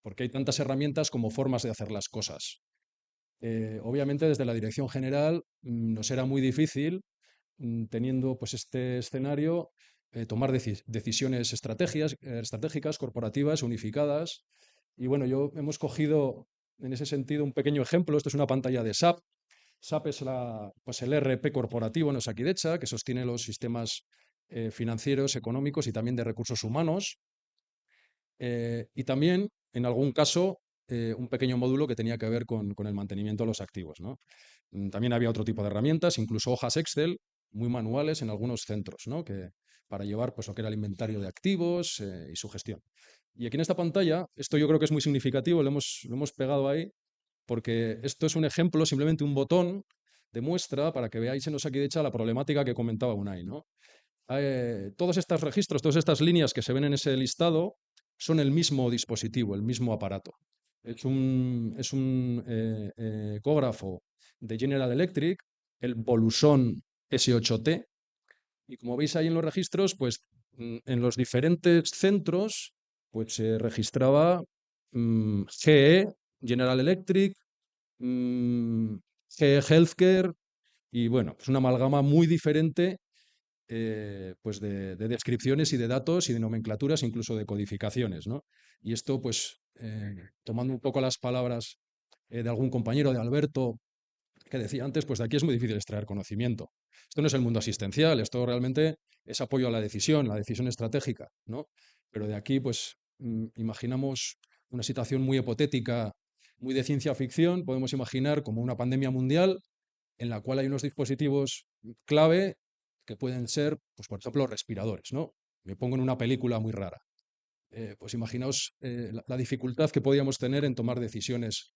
porque hay tantas herramientas como formas de hacer las cosas. Obviamente desde la dirección general nos era muy difícil, teniendo pues este escenario, tomar decisiones estratégicas, corporativas, unificadas. Y bueno, hemos cogido en ese sentido un pequeño ejemplo. Esto es una pantalla de SAP. SAP es pues el ERP corporativo en Osakidecha, que sostiene los sistemas financieros, económicos y también de recursos humanos. Y también, en algún caso, un pequeño módulo que tenía que ver con el mantenimiento de los activos, ¿no? También había otro tipo de herramientas, incluso hojas Excel, muy manuales en algunos centros, ¿no? Para llevar pues, lo que era el inventario de activos y su gestión. Y aquí en esta pantalla, esto yo creo que es muy significativo, lo hemos pegado ahí, porque esto es un ejemplo, simplemente un botón de muestra para que veáis en Osakidecha la problemática que comentaba Unai, ¿no? Todos estos registros, todas estas líneas que se ven en ese listado son el mismo dispositivo, el mismo aparato. Es un ecógrafo de General Electric, el Boluson S8T, y como veis ahí en los registros, pues en los diferentes centros pues se registraba GE, General Electric, GE Healthcare y bueno, pues una amalgama muy diferente pues de descripciones y de datos y de nomenclaturas, incluso de codificaciones, ¿no? Y esto, pues, tomando un poco las palabras de algún compañero, de Alberto, que decía antes, pues de aquí es muy difícil extraer conocimiento. Esto no es el mundo asistencial, esto realmente es apoyo a la decisión estratégica, ¿no? Pero de aquí, pues, imaginamos una situación muy hipotética, muy de ciencia ficción, podemos imaginar como una pandemia mundial en la cual hay unos dispositivos clave que pueden ser, pues por ejemplo, respiradores, ¿no? Me pongo en una película muy rara. Pues imaginaos la dificultad que podíamos tener en tomar decisiones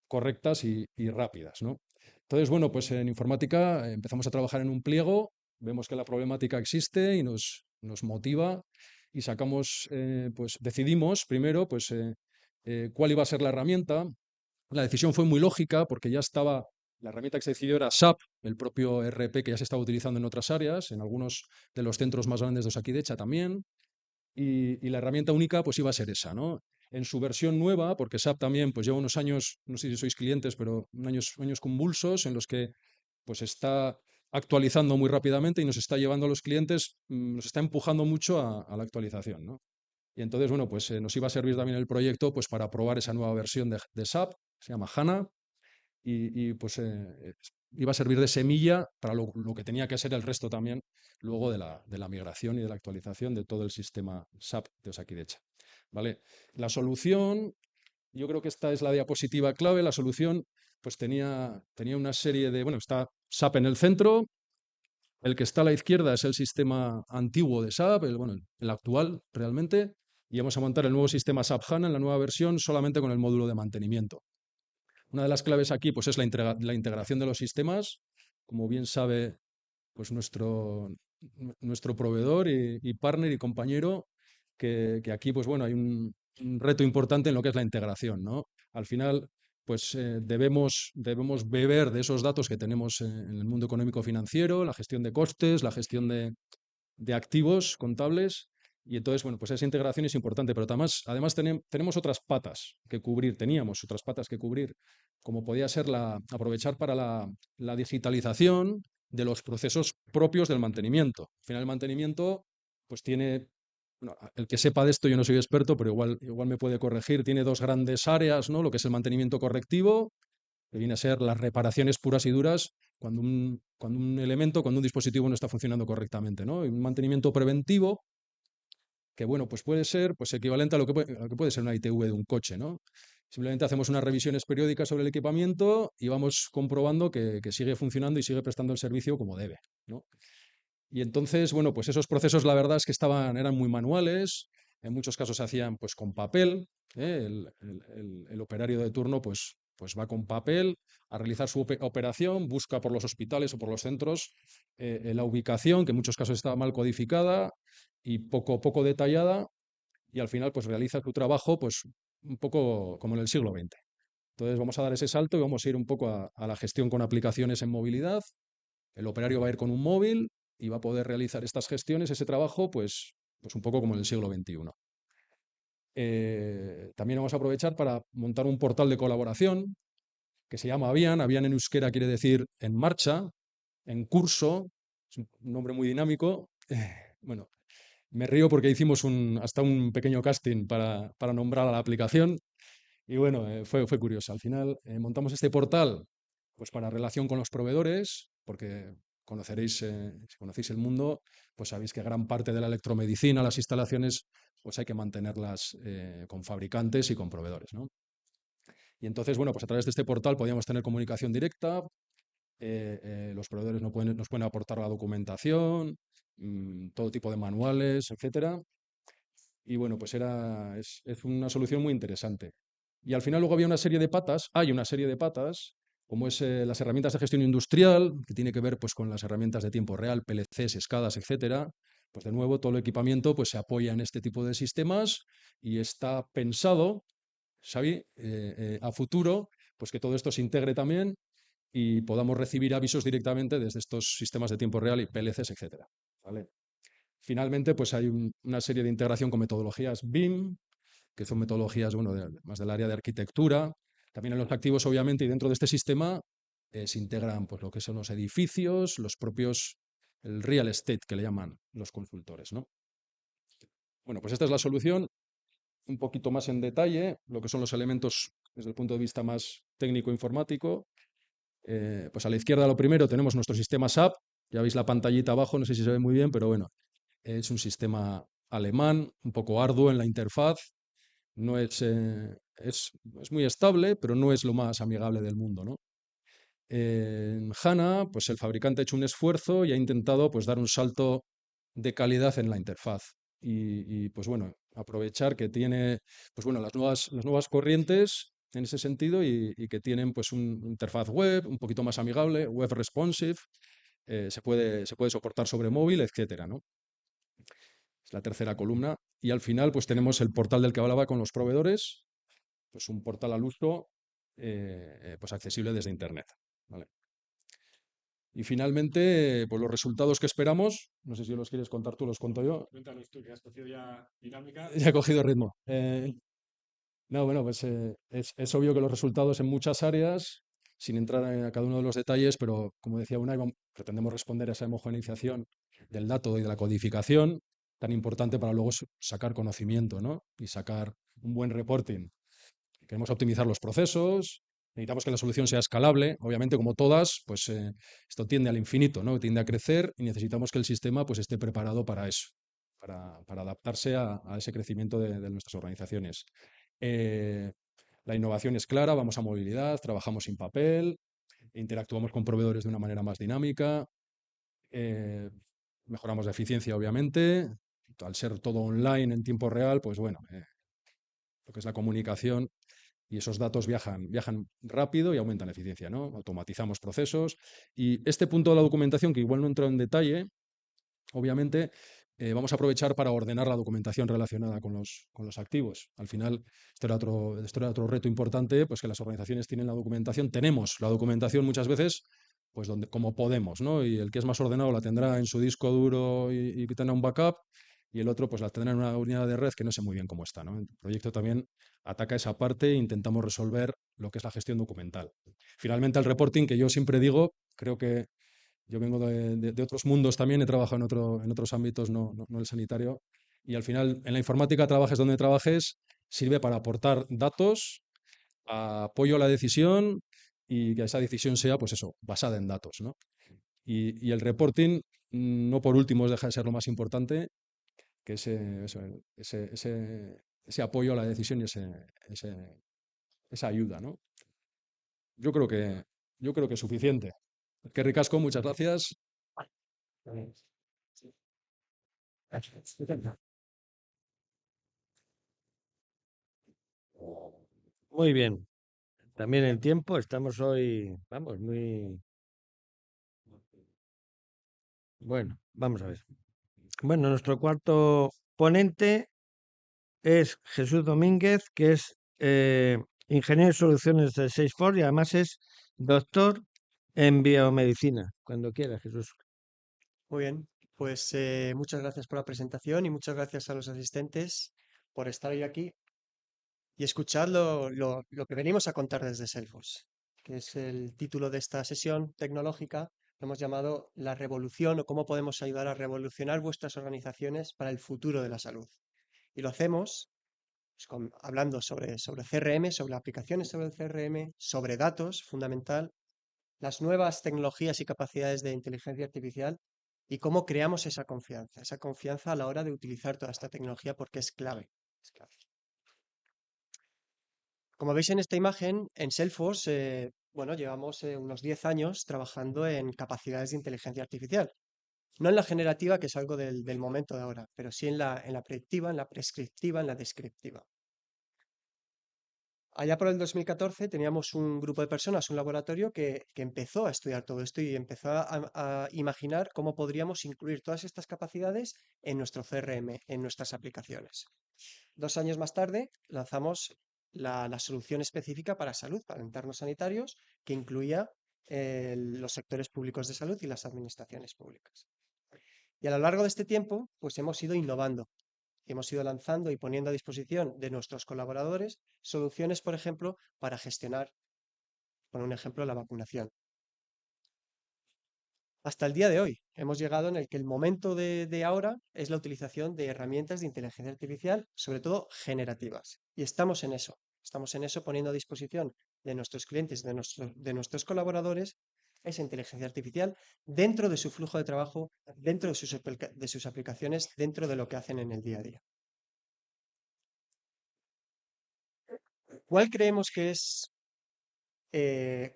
correctas y rápidas, ¿no? Entonces, bueno, pues en informática empezamos a trabajar en un pliego, vemos que la problemática existe y nos motiva y sacamos, pues decidimos primero, pues cuál iba a ser la herramienta. La decisión fue muy lógica porque ya estaba, la herramienta que se decidió era SAP, el propio ERP que ya se estaba utilizando en otras áreas, en algunos de los centros más grandes de Osakidecha también, y la herramienta única pues iba a ser esa, ¿no? En su versión nueva, porque SAP también pues lleva unos años, no sé si sois clientes, pero años convulsos en los que pues está actualizando muy rápidamente y nos está llevando a los clientes, nos está empujando mucho a la actualización, ¿no? Y entonces, bueno, pues nos iba a servir también el proyecto pues para probar esa nueva versión de SAP, se llama HANA, y, pues iba a servir de semilla para lo que tenía que ser el resto también luego de la migración y de la actualización de todo el sistema SAP de Osakidecha. ¿Vale? La solución, yo creo que esta es la diapositiva clave, la solución pues tenía una serie de, bueno, está SAP en el centro, el que está a la izquierda es el sistema antiguo de SAP, bueno, el actual realmente, y vamos a montar el nuevo sistema SAP HANA en la nueva versión solamente con el módulo de mantenimiento. Una de las claves aquí pues, es la integración de los sistemas. Como bien sabe pues, nuestro proveedor y partner y compañero, que aquí pues, bueno, hay un reto importante en lo que es la integración, ¿no? Al final, pues debemos beber de esos datos que tenemos en el mundo económico financiero, la gestión de costes, la gestión de activos contables. Y entonces, bueno, pues esa integración es importante, pero además tenemos otras patas que cubrir, teníamos otras patas que cubrir, como podía ser aprovechar para la digitalización de los procesos propios del mantenimiento. Al final, el mantenimiento, pues tiene, bueno, el que sepa de esto, yo no soy experto, pero igual me puede corregir, tiene dos grandes áreas, ¿no? Lo que es el mantenimiento correctivo, que viene a ser las reparaciones puras y duras cuando un elemento, cuando un dispositivo no está funcionando correctamente, ¿no? Y un mantenimiento preventivo, que bueno, pues puede ser pues, equivalente a lo que puede ser una ITV de un coche, ¿no? Simplemente hacemos unas revisiones periódicas sobre el equipamiento y vamos comprobando que sigue funcionando y sigue prestando el servicio como debe, ¿no? Y entonces, bueno, pues esos procesos la verdad es que eran muy manuales, en muchos casos se hacían pues con papel, ¿eh? El operario de turno pues va con papel a realizar su operación, busca por los hospitales o por los centros la ubicación, que en muchos casos estaba mal codificada y poco detallada, y al final pues realiza su trabajo pues un poco como en el siglo XX. Entonces vamos a dar ese salto y vamos a ir un poco a la gestión con aplicaciones en movilidad. El operario va a ir con un móvil y va a poder realizar estas gestiones, ese trabajo, pues un poco como en el siglo XXI. También vamos a aprovechar para montar un portal de colaboración que se llama Avian. Avian en euskera quiere decir en marcha, en curso, es un nombre muy dinámico. Bueno, me río porque hicimos hasta un pequeño casting para nombrar a la aplicación y bueno, fue curioso. Al final montamos este portal pues para relación con los proveedores, porque si conocéis el mundo, pues sabéis que gran parte de la electromedicina, las instalaciones, pues hay que mantenerlas con fabricantes y con proveedores, ¿no? Y entonces, bueno, pues a través de este portal podíamos tener comunicación directa, los proveedores nos pueden aportar la documentación, todo tipo de manuales, etcétera. Y bueno, pues es una solución muy interesante. Y al final luego había una serie de patas, hay una serie de patas, como es las herramientas de gestión industrial, que tiene que ver pues con las herramientas de tiempo real, PLCs, escadas, etcétera. Pues de nuevo todo el equipamiento pues se apoya en este tipo de sistemas y está pensado, Xavi, a futuro, pues que todo esto se integre también y podamos recibir avisos directamente desde estos sistemas de tiempo real y PLCs, etcétera. ¿Vale? Finalmente, pues hay una serie de integración con metodologías BIM, que son metodologías, bueno, más del área de arquitectura. También en los activos, obviamente, y dentro de este sistema se integran pues, lo que son los edificios, los propios, el real estate que le llaman los consultores, ¿no? Bueno, pues esta es la solución, un poquito más en detalle, lo que son los elementos desde el punto de vista más técnico-informático. Pues a la izquierda lo primero tenemos nuestro sistema SAP, ya veis la pantallita abajo, no sé si se ve muy bien, pero bueno, es un sistema alemán, un poco arduo en la interfaz, no es muy estable, pero no es lo más amigable del mundo, ¿no? En HANA, pues el fabricante ha hecho un esfuerzo y ha intentado pues dar un salto de calidad en la interfaz. Pues bueno, aprovechar que tiene pues bueno, las nuevas corrientes en ese sentido y que tienen pues una interfaz web un poquito más amigable, web responsive, se puede soportar sobre móvil, etcétera, ¿no? Es la tercera columna. Y al final, pues tenemos el portal del que hablaba con los proveedores, pues un portal al uso, pues accesible desde Internet. ¿Vale? Y finalmente, pues los resultados que esperamos, no sé si los quieres contar tú, los cuento yo. Cuéntanos tú, que has cogido ya dinámica. Ya he cogido ritmo. No, bueno, pues es obvio que los resultados en muchas áreas, sin entrar a cada uno de los detalles, pero como decía Unai, pretendemos responder a esa homogeneización del dato y de la codificación, tan importante para luego sacar conocimiento, ¿no? Y sacar un buen reporting. Queremos optimizar los procesos, necesitamos que la solución sea escalable, obviamente como todas, pues esto tiende al infinito, ¿no? Tiende a crecer y necesitamos que el sistema pues esté preparado para eso, para adaptarse a ese crecimiento de nuestras organizaciones. Eh, la innovación es clara, vamos a movilidad, trabajamos sin papel, interactuamos con proveedores de una manera más dinámica, eh, mejoramos la eficiencia, obviamente, al ser todo online en tiempo real, pues bueno, lo que es la comunicación y esos datos viajan rápido y aumentan la eficiencia, ¿no? Automatizamos procesos y este punto de la documentación, que igual no entro en detalle, obviamente vamos a aprovechar para ordenar la documentación relacionada con los activos. Al final, esto era otro reto importante, pues que las organizaciones tienen la documentación, tenemos la documentación muchas veces, pues donde, como podemos, ¿no? Y el que es más ordenado la tendrá en su disco duro y tendrá un backup, y el otro pues la tendrá en una unidad de red que no sé muy bien cómo está, ¿no? El proyecto también ataca esa parte e intentamos resolver lo que es la gestión documental. Finalmente, el reporting, que yo siempre digo, creo que yo vengo de otros mundos también, he trabajado en otros ámbitos, no el sanitario, y al final en la informática trabajes donde trabajes, sirve para aportar datos, apoyo a la decisión y que esa decisión sea, pues eso, basada en datos, ¿no? Y el reporting, no por último, deja de ser lo más importante, que ese apoyo a la decisión y esa ayuda, ¿no? Yo creo que, yo creo que es suficiente. Qué ricasco, muchas gracias. Muy bien. También el tiempo, estamos hoy, vamos, muy... Bueno, vamos a ver. Bueno, nuestro cuarto ponente es Jesús Domínguez, que es ingeniero de soluciones de Salesforce y además es doctor en biomedicina. Cuando quiera, Jesús. Muy bien, pues muchas gracias por la presentación y muchas gracias a los asistentes por estar hoy aquí y escuchar lo que venimos a contar desde Salesforce, que es el título de esta sesión tecnológica. Lo hemos llamado La revolución o cómo podemos ayudar a revolucionar vuestras organizaciones para el futuro de la salud. Y lo hacemos pues, hablando sobre CRM, sobre aplicaciones sobre el CRM, sobre datos, fundamental, las nuevas tecnologías y capacidades de inteligencia artificial y cómo creamos esa confianza a la hora de utilizar toda esta tecnología porque es clave. Es clave. Como veis en esta imagen, en Salesforce, bueno, llevamos unos 10 años trabajando en capacidades de inteligencia artificial. No en la generativa, que es algo del momento de ahora, pero sí en la predictiva, en la prescriptiva, en la descriptiva. Allá por el 2014 teníamos un grupo de personas, un laboratorio que empezó a estudiar todo esto y empezó a imaginar cómo podríamos incluir todas estas capacidades en nuestro CRM, en nuestras aplicaciones. 2 años más tarde lanzamos la solución específica para salud, para entornos sanitarios, que incluía los sectores públicos de salud y las administraciones públicas. Y a lo largo de este tiempo, pues hemos ido innovando, hemos ido lanzando y poniendo a disposición de nuestros colaboradores soluciones, por ejemplo, para gestionar, por un ejemplo, la vacunación. Hasta el día de hoy hemos llegado en el que el momento de ahora es la utilización de herramientas de inteligencia artificial, sobre todo generativas. Y estamos en eso poniendo a disposición de nuestros clientes, de nuestros colaboradores, esa inteligencia artificial dentro de su flujo de trabajo, dentro de sus aplicaciones, dentro de lo que hacen en el día a día. ¿Cuál creemos que es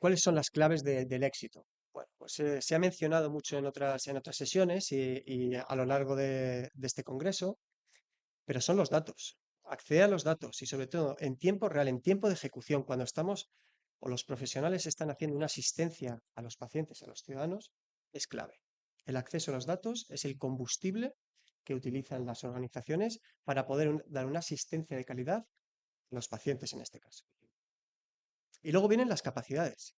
¿cuáles son las claves del éxito? Bueno, pues se ha mencionado mucho en otras sesiones y a lo largo de este congreso, pero son los datos. Acceder a los datos y sobre todo en tiempo real, en tiempo de ejecución, cuando estamos o los profesionales están haciendo una asistencia a los pacientes, a los ciudadanos, es clave. El acceso a los datos es el combustible que utilizan las organizaciones para poder dar una asistencia de calidad a los pacientes en este caso. Y luego vienen las capacidades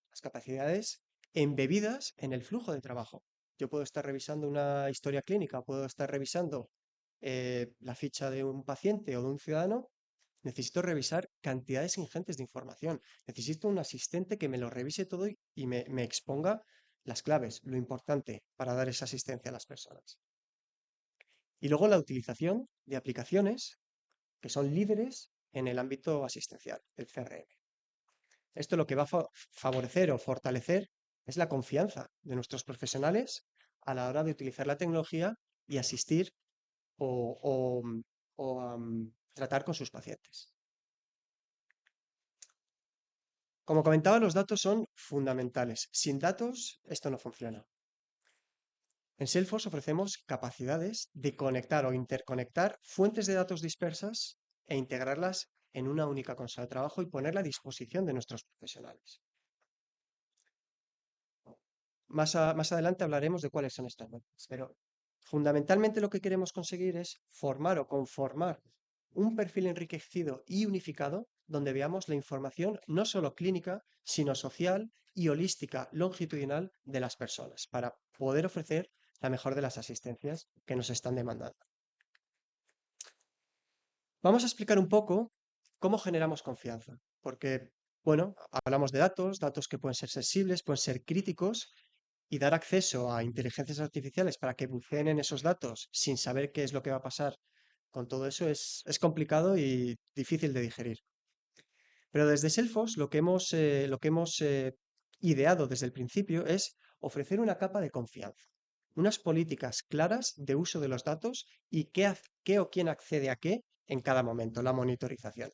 embebidas en el flujo de trabajo. Yo puedo estar revisando una historia clínica, puedo estar revisando la ficha de un paciente o de un ciudadano. Necesito revisar cantidades ingentes de información. Necesito un asistente que me lo revise todo y me exponga las claves, lo importante para dar esa asistencia a las personas. Y luego la utilización de aplicaciones que son líderes en el ámbito asistencial, el CRM. Esto lo que va a favorecer o fortalecer es la confianza de nuestros profesionales a la hora de utilizar la tecnología y asistir o tratar con sus pacientes. Como comentaba, los datos son fundamentales. Sin datos, esto no funciona. En Salesforce ofrecemos capacidades de conectar o interconectar fuentes de datos dispersas e integrarlas en una única consola de trabajo y ponerla a disposición de nuestros profesionales. Más adelante hablaremos de cuáles son estas métricas, pero fundamentalmente lo que queremos conseguir es formar o conformar un perfil enriquecido y unificado donde veamos la información no solo clínica, sino social y holística, longitudinal de las personas, para poder ofrecer la mejor de las asistencias que nos están demandando. Vamos a explicar un poco cómo generamos confianza, porque, bueno, hablamos de datos que pueden ser sensibles, pueden ser críticos, y dar acceso a inteligencias artificiales para que buceen en esos datos sin saber qué es lo que va a pasar con todo eso es complicado y difícil de digerir. Pero desde Salesforce lo que hemos ideado desde el principio es ofrecer una capa de confianza, unas políticas claras de uso de los datos y qué o quién accede a qué en cada momento, la monitorización.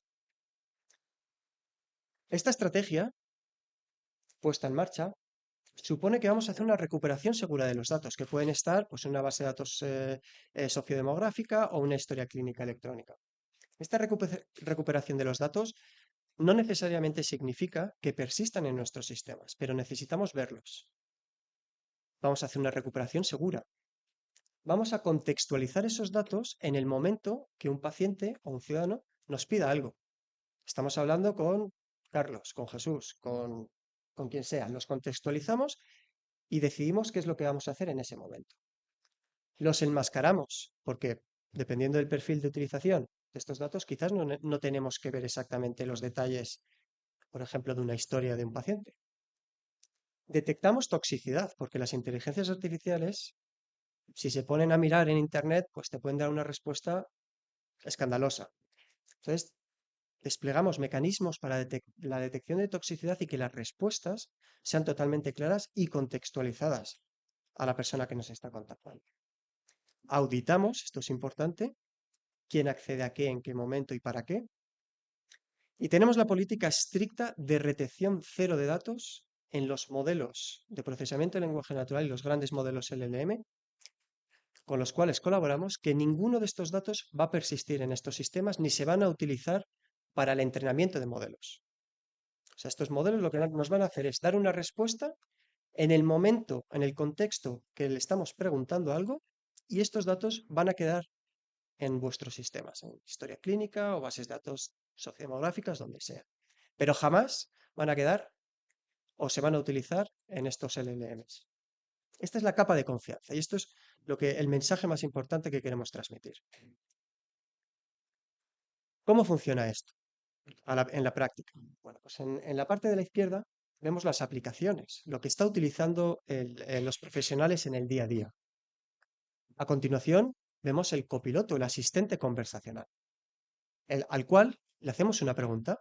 Esta estrategia puesta en marcha supone que vamos a hacer una recuperación segura de los datos, que pueden estar pues, en una base de datos sociodemográfica o una historia clínica electrónica. Esta recuperación de los datos no necesariamente significa que persistan en nuestros sistemas, pero necesitamos verlos. Vamos a hacer una recuperación segura. Vamos a contextualizar esos datos en el momento que un paciente o un ciudadano nos pida algo. Estamos hablando con Carlos, con Jesús, con quien sea. Los contextualizamos y decidimos qué es lo que vamos a hacer en ese momento. Los enmascaramos, porque dependiendo del perfil de utilización de estos datos, quizás no tenemos que ver exactamente los detalles, por ejemplo, de una historia de un paciente. Detectamos toxicidad, porque las inteligencias artificiales, si se ponen a mirar en Internet, pues te pueden dar una respuesta escandalosa. Entonces, desplegamos mecanismos para la detección de toxicidad y que las respuestas sean totalmente claras y contextualizadas a la persona que nos está contactando. Auditamos, esto es importante, quién accede a qué, en qué momento y para qué. Y tenemos la política estricta de retención cero de datos en los modelos de procesamiento de lenguaje natural y los grandes modelos LLM, con los cuales colaboramos, que ninguno de estos datos va a persistir en estos sistemas ni se van a utilizar para el entrenamiento de modelos. O sea, estos modelos lo que nos van a hacer es dar una respuesta en el momento, en el contexto que le estamos preguntando algo, y estos datos van a quedar en vuestros sistemas, en historia clínica o bases de datos sociodemográficas, donde sea. Pero jamás van a quedar o se van a utilizar en estos LLMs. Esta es la capa de confianza y esto es el mensaje más importante que queremos transmitir. ¿Cómo funciona esto en la práctica? Bueno, pues en la parte de la izquierda vemos las aplicaciones, lo que está utilizando los profesionales en el día a día. A continuación, vemos el copiloto, el asistente conversacional, al cual le hacemos una pregunta.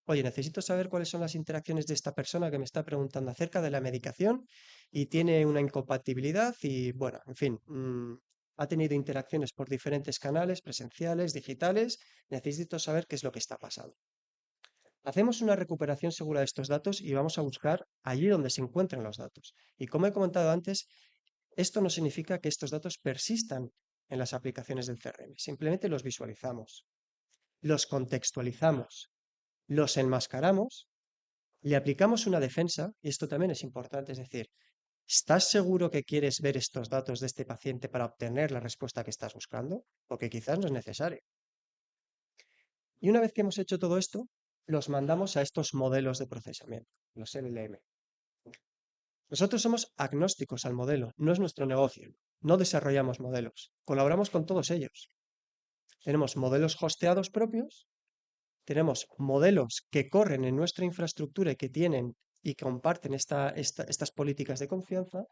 Oye, necesito saber cuáles son las interacciones de esta persona que me está preguntando acerca de la medicación y tiene una incompatibilidad y, bueno, en fin, ha tenido interacciones por diferentes canales, presenciales, digitales. Necesito saber qué es lo que está pasando. Hacemos una recuperación segura de estos datos y vamos a buscar allí donde se encuentran los datos. Y como he comentado antes, esto no significa que estos datos persistan en las aplicaciones del CRM. Simplemente los visualizamos, los contextualizamos, los enmascaramos, le aplicamos una defensa, y esto también es importante, es decir, ¿estás seguro que quieres ver estos datos de este paciente para obtener la respuesta que estás buscando? Porque quizás no es necesario. Y una vez que hemos hecho todo esto, los mandamos a estos modelos de procesamiento, los LLM. Nosotros somos agnósticos al modelo, no es nuestro negocio, no desarrollamos modelos, colaboramos con todos ellos. Tenemos modelos hosteados propios, tenemos modelos que corren en nuestra infraestructura y que tienen y comparten estas políticas de confianza,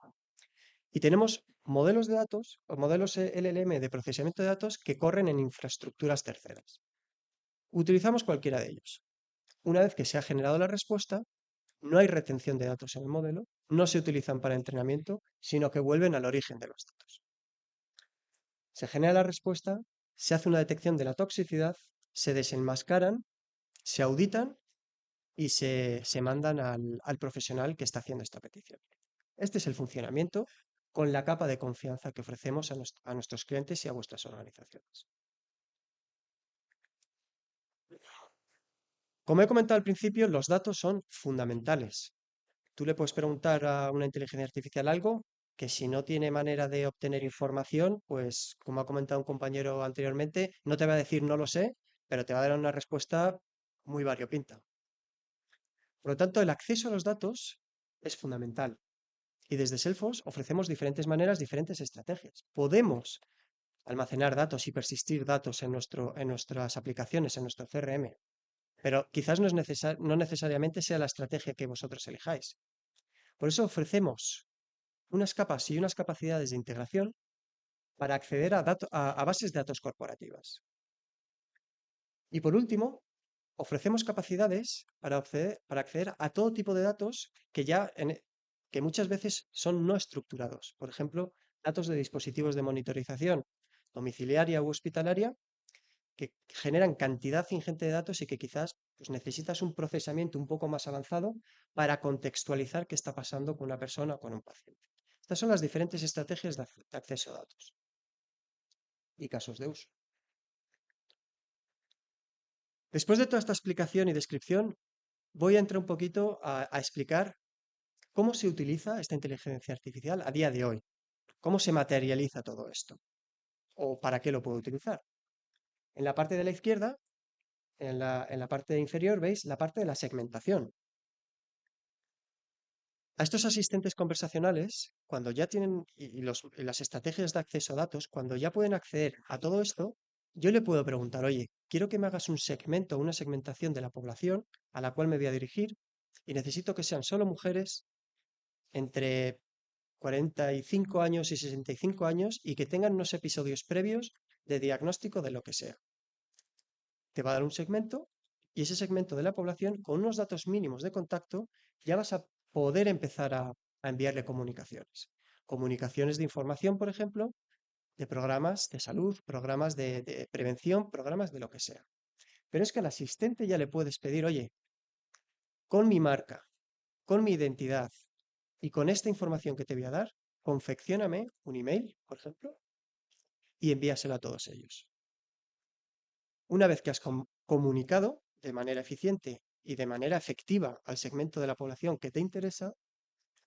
y tenemos modelos de datos o modelos LLM de procesamiento de datos que corren en infraestructuras terceras. Utilizamos cualquiera de ellos. Una vez que se ha generado la respuesta, no hay retención de datos en el modelo, no se utilizan para entrenamiento, sino que vuelven al origen de los datos. Se genera la respuesta, se hace una detección de la toxicidad, se desenmascaran, se auditan y se mandan al profesional que está haciendo esta petición. Este es el funcionamiento con la capa de confianza que ofrecemos a nuestros clientes y a vuestras organizaciones. Como he comentado al principio, los datos son fundamentales. Tú le puedes preguntar a una inteligencia artificial algo que si no tiene manera de obtener información, pues como ha comentado un compañero anteriormente, no te va a decir no lo sé, pero te va a dar una respuesta muy variopinta. Por lo tanto, el acceso a los datos es fundamental. Y desde Salesforce ofrecemos diferentes maneras, diferentes estrategias. Podemos almacenar datos y persistir datos en nuestras aplicaciones, en nuestro CRM, pero quizás no necesariamente sea la estrategia que vosotros elijáis. Por eso ofrecemos unas capas y unas capacidades de integración para acceder a bases de datos corporativas. Y por último, ofrecemos capacidades para acceder a todo tipo de datos que muchas veces son no estructurados. Por ejemplo, datos de dispositivos de monitorización domiciliaria u hospitalaria que generan cantidad ingente de datos y que quizás pues, necesitas un procesamiento un poco más avanzado para contextualizar qué está pasando con una persona o con un paciente. Estas son las diferentes estrategias de acceso a datos y casos de uso. Después de toda esta explicación y descripción, voy a entrar un poquito a explicar cómo se utiliza esta inteligencia artificial a día de hoy, cómo se materializa todo esto o para qué lo puedo utilizar. En la parte de la izquierda, en la parte inferior, veis la parte de la segmentación. A estos asistentes conversacionales, cuando ya tienen y las estrategias de acceso a datos, cuando ya pueden acceder a todo esto, yo le puedo preguntar, oye, quiero que me hagas un segmento, una segmentación de la población a la cual me voy a dirigir y necesito que sean solo mujeres entre 45 años y 65 años y que tengan unos episodios previos de diagnóstico de lo que sea. Te va a dar un segmento y ese segmento de la población, con unos datos mínimos de contacto, ya vas a poder empezar a enviarle comunicaciones. Comunicaciones de información, por ejemplo, de programas de salud, programas de prevención, programas de lo que sea. Pero es que al asistente ya le puedes pedir, oye, con mi marca, con mi identidad y con esta información que te voy a dar, confeccióname un email, por ejemplo, y envíaselo a todos ellos. Una vez que has comunicado de manera eficiente y de manera efectiva al segmento de la población que te interesa,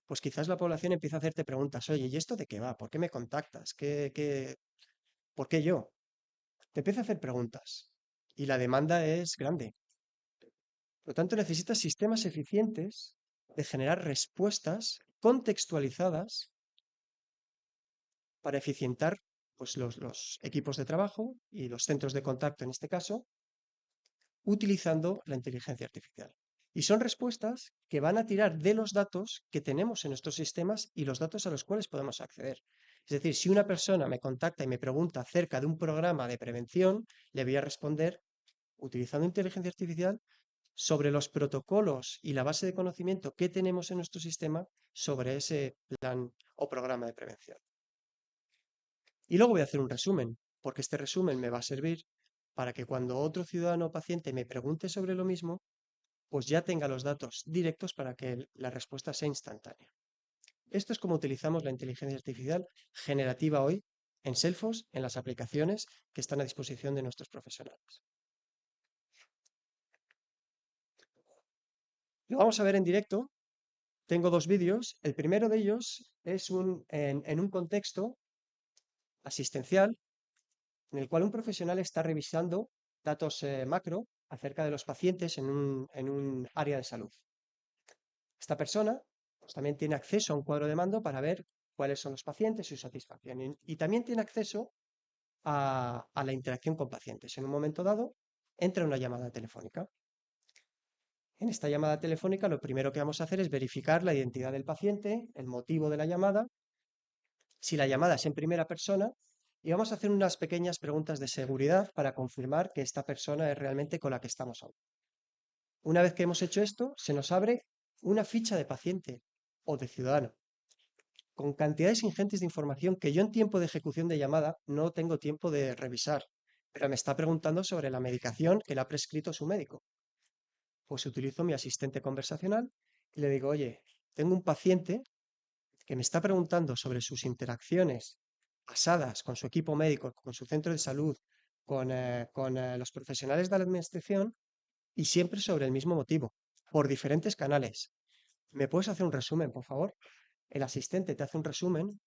pues quizás la población empieza a hacerte preguntas, oye, ¿y esto de qué va? ¿Por qué me contactas? ¿Por qué yo? Te empieza a hacer preguntas y la demanda es grande. Por lo tanto, necesitas sistemas eficientes de generar respuestas contextualizadas para eficientar pues, los equipos de trabajo y los centros de contacto en este caso, utilizando la inteligencia artificial. Y son respuestas que van a tirar de los datos que tenemos en nuestros sistemas y los datos a los cuales podemos acceder. Es decir, si una persona me contacta y me pregunta acerca de un programa de prevención, le voy a responder utilizando inteligencia artificial sobre los protocolos y la base de conocimiento que tenemos en nuestro sistema sobre ese plan o programa de prevención. Y luego voy a hacer un resumen, porque este resumen me va a servir para que cuando otro ciudadano o paciente me pregunte sobre lo mismo, pues ya tenga los datos directos para que la respuesta sea instantánea. Esto es como utilizamos la inteligencia artificial generativa hoy en Salesforce, en las aplicaciones que están a disposición de nuestros profesionales. Lo vamos a ver en directo. Tengo dos vídeos. El primero de ellos es en un contexto asistencial en el cual un profesional está revisando datos macro acerca de los pacientes en un área de salud. Esta persona pues, también tiene acceso a un cuadro de mando para ver cuáles son los pacientes y su satisfacción. Y también tiene acceso a la interacción con pacientes. En un momento dado, entra una llamada telefónica. En esta llamada telefónica, lo primero que vamos a hacer es verificar la identidad del paciente, el motivo de la llamada, si la llamada es en primera persona, y vamos a hacer unas pequeñas preguntas de seguridad para confirmar que esta persona es realmente con la que estamos hablando. Una vez que hemos hecho esto, se nos abre una ficha de paciente o de ciudadano, con cantidades ingentes de información que yo en tiempo de ejecución de llamada no tengo tiempo de revisar, pero me está preguntando sobre la medicación que le ha prescrito su médico. Pues utilizo mi asistente conversacional y le digo, oye, tengo un paciente que me está preguntando sobre sus interacciones pasadas con su equipo médico, con su centro de salud, con los profesionales de la administración y siempre sobre el mismo motivo, por diferentes canales. ¿Me puedes hacer un resumen, por favor? El asistente te hace un resumen,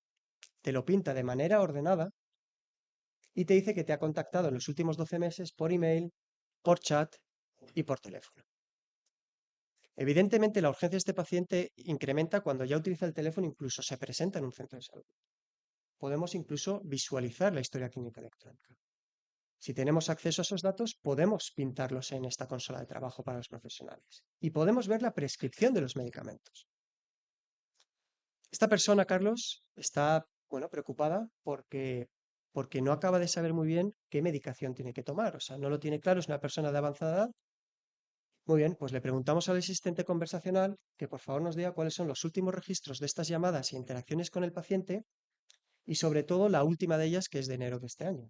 te lo pinta de manera ordenada y te dice que te ha contactado en los últimos 12 meses por email, por chat y por teléfono. Evidentemente, la urgencia de este paciente incrementa cuando ya utiliza el teléfono, incluso se presenta en un centro de salud. Podemos incluso visualizar la historia clínica electrónica. Si tenemos acceso a esos datos, podemos pintarlos en esta consola de trabajo para los profesionales y podemos ver la prescripción de los medicamentos. Esta persona, Carlos, está preocupada porque no acaba de saber muy bien qué medicación tiene que tomar. O sea, no lo tiene claro, es una persona de avanzada edad. Muy bien, pues le preguntamos al asistente conversacional que por favor nos diga cuáles son los últimos registros de estas llamadas e interacciones con el paciente y sobre todo la última de ellas, que es de enero de este año.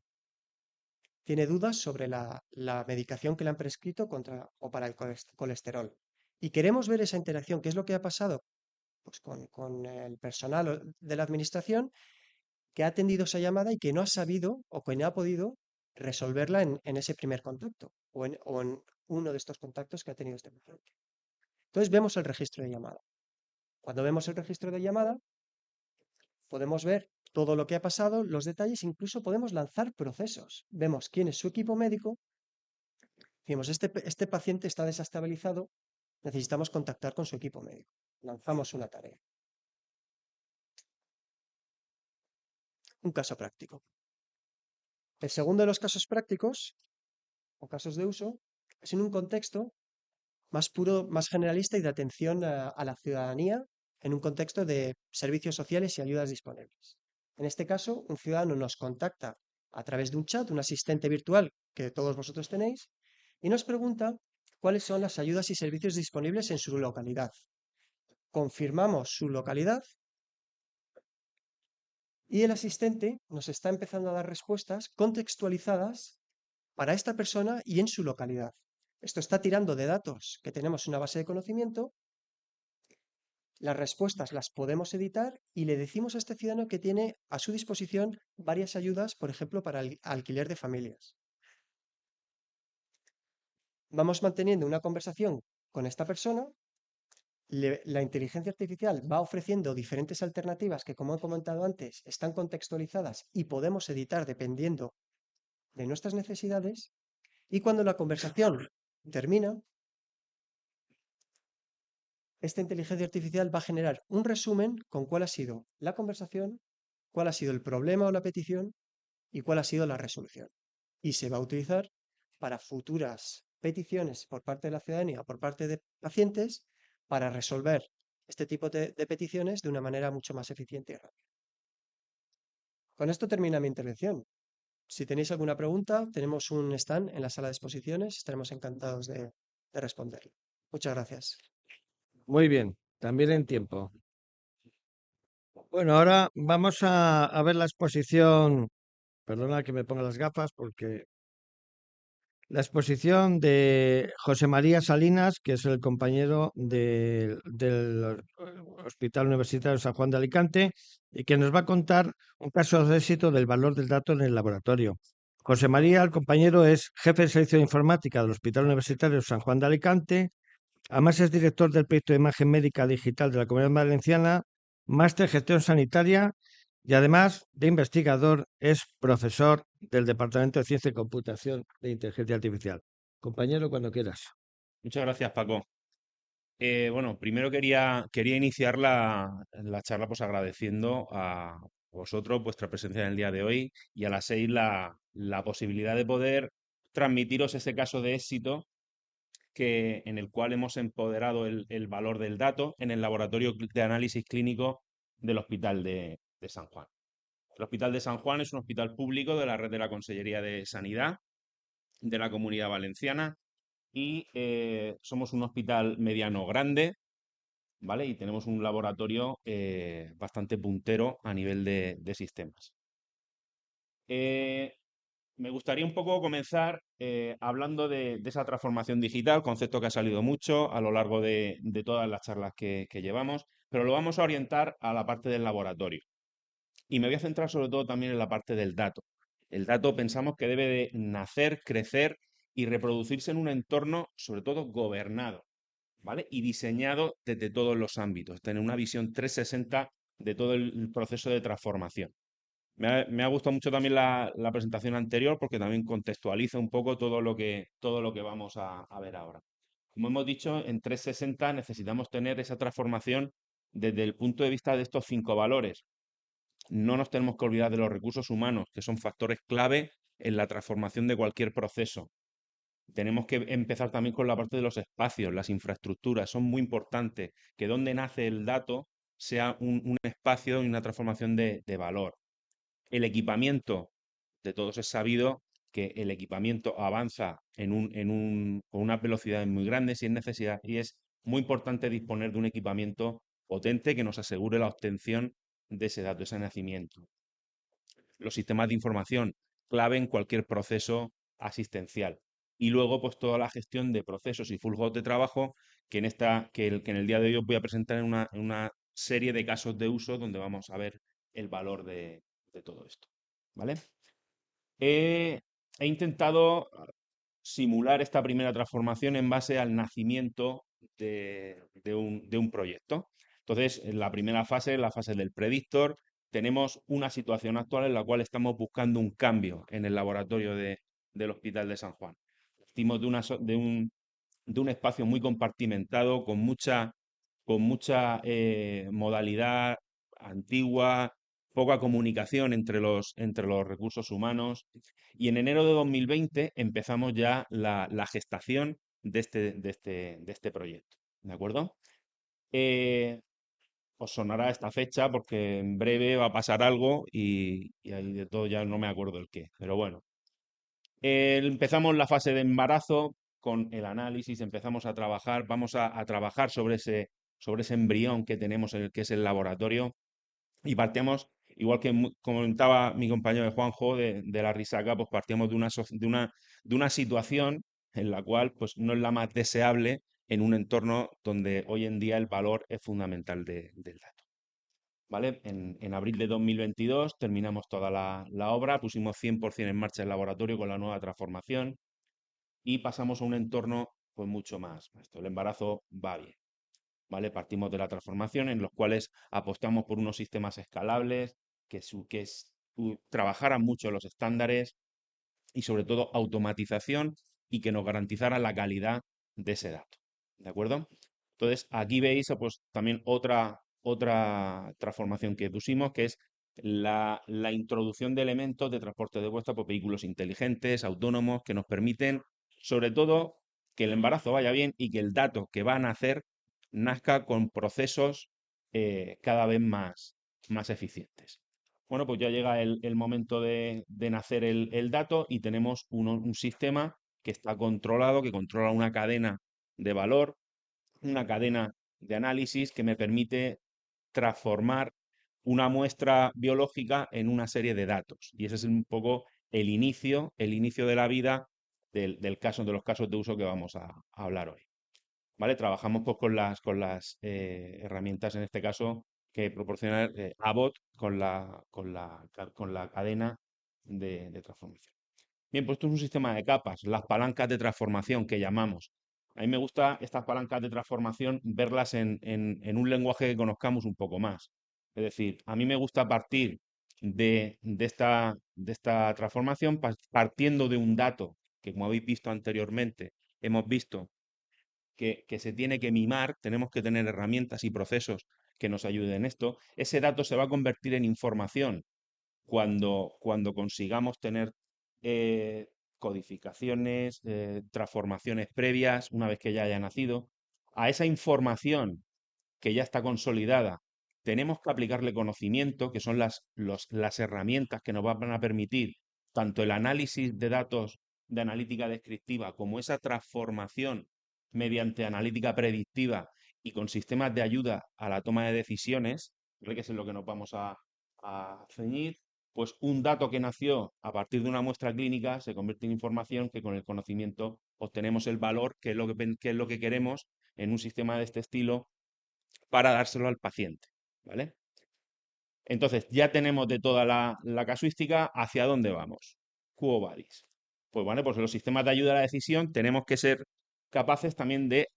Tiene dudas sobre la medicación que le han prescrito o para el colesterol. Y queremos ver esa interacción, qué es lo que ha pasado pues, con el personal de la administración que ha atendido esa llamada y que no ha sabido o que no ha podido resolverla en ese primer contacto o en uno de estos contactos que ha tenido este paciente. Entonces vemos el registro de llamada. Cuando vemos el registro de llamada, podemos ver todo lo que ha pasado, los detalles, incluso podemos lanzar procesos. Vemos quién es su equipo médico. Decimos, este paciente está desestabilizado, necesitamos contactar con su equipo médico. Lanzamos una tarea. Un caso práctico. El segundo de los casos prácticos, o casos de uso, es en un contexto más puro, más generalista y de atención a la ciudadanía en un contexto de servicios sociales y ayudas disponibles. En este caso, un ciudadano nos contacta a través de un chat, un asistente virtual que todos vosotros tenéis, y nos pregunta cuáles son las ayudas y servicios disponibles en su localidad. Confirmamos su localidad y el asistente nos está empezando a dar respuestas contextualizadas para esta persona y en su localidad. Esto está tirando de datos que tenemos en una base de conocimiento. Las respuestas las podemos editar y le decimos a este ciudadano que tiene a su disposición varias ayudas, por ejemplo, para el alquiler de familias. Vamos manteniendo una conversación con esta persona. La inteligencia artificial va ofreciendo diferentes alternativas que, como he comentado antes, están contextualizadas y podemos editar dependiendo de nuestras necesidades. Y cuando la conversación termina, esta inteligencia artificial va a generar un resumen con cuál ha sido la conversación cuál ha sido el problema o la petición y cuál ha sido la resolución. Y se va a utilizar para futuras peticiones por parte de la ciudadanía o por parte de pacientes para resolver este tipo de peticiones de una manera mucho más eficiente y rápida. Con esto termina mi intervención. Si tenéis alguna pregunta, tenemos un stand en la sala de exposiciones, estaremos encantados de responderle. Muchas gracias. Muy bien, también en tiempo. Bueno, ahora vamos a ver la exposición. Perdona que me ponga las gafas porque la exposición de José María Salinas, que es el compañero del Hospital Universitario San Juan de Alicante, y que nos va a contar un caso de éxito del valor del dato en el laboratorio. José María, el compañero, es jefe de servicio de informática del Hospital Universitario San Juan de Alicante. Además, es director del proyecto de imagen médica digital de la Comunidad Valenciana, máster en gestión sanitaria y además de investigador, es profesor del Departamento de Ciencia y Computación de Inteligencia Artificial. Compañero, cuando quieras. Muchas gracias, Paco. Bueno, primero quería iniciar la charla pues agradeciendo a vosotros vuestra presencia en el día de hoy y a las 6 la posibilidad de poder transmitiros ese caso de éxito en el cual hemos empoderado el valor del dato en el laboratorio de análisis clínico del Hospital de San Juan. El Hospital de San Juan es un hospital público de la red de la Consellería de Sanidad de la Comunidad Valenciana y somos un hospital mediano grande, ¿vale? Y tenemos un laboratorio bastante puntero a nivel de sistemas. Me gustaría un poco comenzar hablando de esa transformación digital, concepto que ha salido mucho a lo largo de todas las charlas que llevamos, pero lo vamos a orientar a la parte del laboratorio. Y me voy a centrar sobre todo también en la parte del dato. El dato pensamos que debe de nacer, crecer y reproducirse en un entorno sobre todo gobernado, ¿vale? Y diseñado desde todos los ámbitos, tener una visión 360 de todo el proceso de transformación. Me ha gustado mucho también la presentación anterior porque también contextualiza un poco todo lo que vamos a ver ahora. Como hemos dicho, en 360 necesitamos tener esa transformación desde el punto de vista de estos 5 valores. No nos tenemos que olvidar de los recursos humanos, que son factores clave en la transformación de cualquier proceso. Tenemos que empezar también con la parte de los espacios, las infraestructuras. Son muy importantes que donde nace el dato sea un espacio y una transformación de valor. El equipamiento, de todos es sabido que el equipamiento avanza con unas velocidades muy grandes y es necesidad, y es muy importante disponer de un equipamiento potente que nos asegure la obtención de ese dato, ese nacimiento. Los sistemas de información, clave en cualquier proceso asistencial. Y luego, pues toda la gestión de procesos y flujos de trabajo que en el día de hoy os voy a presentar en una serie de casos de uso donde vamos a ver el valor de todo esto. ¿Vale? He intentado simular esta primera transformación en base al nacimiento de un proyecto. Entonces, en la primera fase, la fase del predictor, tenemos una situación actual en la cual estamos buscando un cambio en el laboratorio del Hospital de San Juan. Partimos de un espacio muy compartimentado, con mucha modalidad antigua, poca comunicación entre los recursos humanos. Y en enero de 2020 empezamos ya la gestación de este proyecto. ¿De acuerdo? Os sonará esta fecha porque en breve va a pasar algo y ahí de todo ya no me acuerdo el qué. Pero bueno. Empezamos la fase de embarazo con el análisis, empezamos a trabajar, vamos a trabajar sobre ese embrión que tenemos en el que es el laboratorio y partíamos, igual que comentaba mi compañero de Juanjo de la Risaca, pues partíamos de una situación en la cual pues no es la más deseable en un entorno donde hoy en día el valor es fundamental del dato. ¿Vale? En abril de 2022 terminamos toda la obra, pusimos 100% en marcha el laboratorio con la nueva transformación y pasamos a un entorno pues mucho más. El embarazo va bien. ¿Vale? Partimos de la transformación en los cuales apostamos por unos sistemas escalables que trabajaran mucho los estándares y sobre todo automatización y que nos garantizaran la calidad de ese dato. ¿De acuerdo? Entonces, aquí veis pues, también otra transformación que pusimos, que es la introducción de elementos de transporte de vuelta por vehículos inteligentes, autónomos, que nos permiten, sobre todo, que el embarazo vaya bien y que el dato que van a hacer nazca con procesos cada vez más eficientes. Bueno, pues ya llega el momento de nacer el dato y tenemos un sistema que está controlado, que controla una cadena de valor, una cadena de análisis que me permite transformar una muestra biológica en una serie de datos. Y ese es un poco el inicio de la vida del caso, de los casos de uso que vamos a hablar hoy. ¿Vale? Trabajamos pues, con las herramientas, en este caso, que proporciona Abbott con la cadena de transformación. Bien, pues esto es un sistema de capas, las palancas de transformación que llamamos. A mí me gusta estas palancas de transformación verlas en un lenguaje que conozcamos un poco más. Es decir, a mí me gusta partir de esta transformación partiendo de un dato que, como habéis visto anteriormente, hemos visto que se tiene que mimar, tenemos que tener herramientas y procesos que nos ayuden en esto. Ese dato se va a convertir en información cuando consigamos tener codificaciones, transformaciones previas, una vez que ya haya nacido. A esa información que ya está consolidada, tenemos que aplicarle conocimiento, que son las herramientas que nos van a permitir tanto el análisis de datos de analítica descriptiva como esa transformación mediante analítica predictiva y con sistemas de ayuda a la toma de decisiones, que es en lo que nos vamos a ceñir. Pues un dato que nació a partir de una muestra clínica se convierte en información que con el conocimiento obtenemos el valor que es lo que queremos en un sistema de este estilo para dárselo al paciente, ¿vale? Entonces, ya tenemos de toda la casuística hacia dónde vamos. Quo vadis. Pues vale, pues en los sistemas de ayuda a la decisión tenemos que ser capaces también de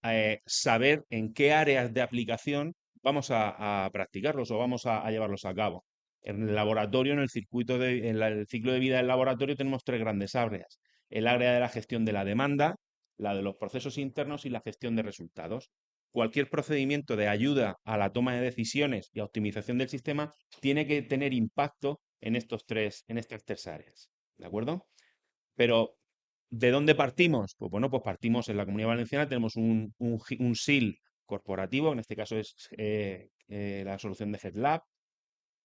saber en qué áreas de aplicación vamos a practicarlos o vamos a llevarlos a cabo. En el laboratorio, en el ciclo de vida del laboratorio, tenemos tres grandes áreas. El área de la gestión de la demanda, la de los procesos internos y la gestión de resultados. Cualquier procedimiento de ayuda a la toma de decisiones y a optimización del sistema tiene que tener impacto en estas tres áreas. ¿De acuerdo? Pero, ¿de dónde partimos? Pues bueno, pues partimos en la Comunidad Valenciana, tenemos un SIL corporativo, en este caso es la solución de GitLab,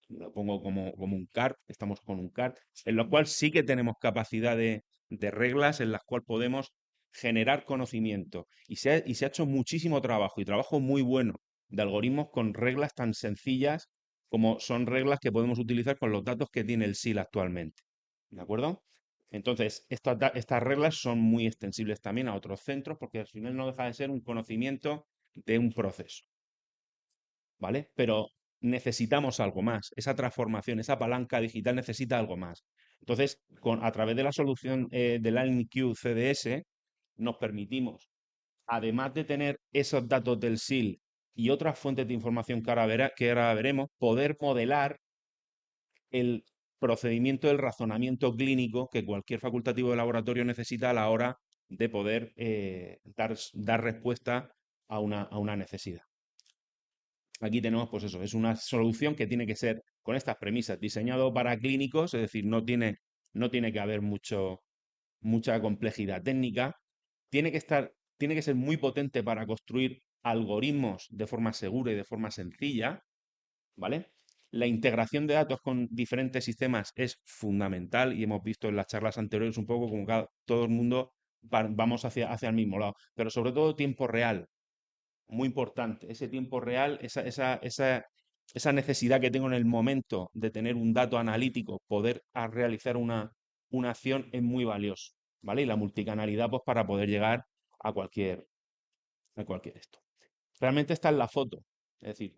lo pongo como un CART, estamos con un CART, en lo cual sí que tenemos capacidad de reglas en las cuales podemos generar conocimiento. Y se ha hecho muchísimo trabajo, y trabajo muy bueno, de algoritmos con reglas tan sencillas como son reglas que podemos utilizar con los datos que tiene el SIL actualmente. ¿De acuerdo? Entonces, estas reglas son muy extensibles también a otros centros, porque al final no deja de ser un conocimiento de un proceso. ¿Vale? Pero necesitamos algo más. Esa transformación, esa palanca digital necesita algo más. Entonces, a través de la solución del ALNQ CDS, nos permitimos, además de tener esos datos del SIL y otras fuentes de información que ahora veremos, poder modelar el procedimiento del razonamiento clínico que cualquier facultativo de laboratorio necesita a la hora de poder dar respuesta a una necesidad. Aquí tenemos, pues eso, es una solución que tiene que ser con estas premisas, diseñado para clínicos, es decir, no tiene que haber mucha complejidad técnica, tiene que ser muy potente para construir algoritmos de forma segura y de forma sencilla, ¿vale? La integración de datos con diferentes sistemas es fundamental y hemos visto en las charlas anteriores un poco como todo el mundo vamos hacia el mismo lado, pero sobre todo tiempo real. Muy importante, ese tiempo real, esa necesidad que tengo en el momento de tener un dato analítico, poder realizar una acción es muy valioso, ¿vale? Y la multicanalidad, pues para poder llegar a cualquier esto. Realmente está en la foto. Es decir,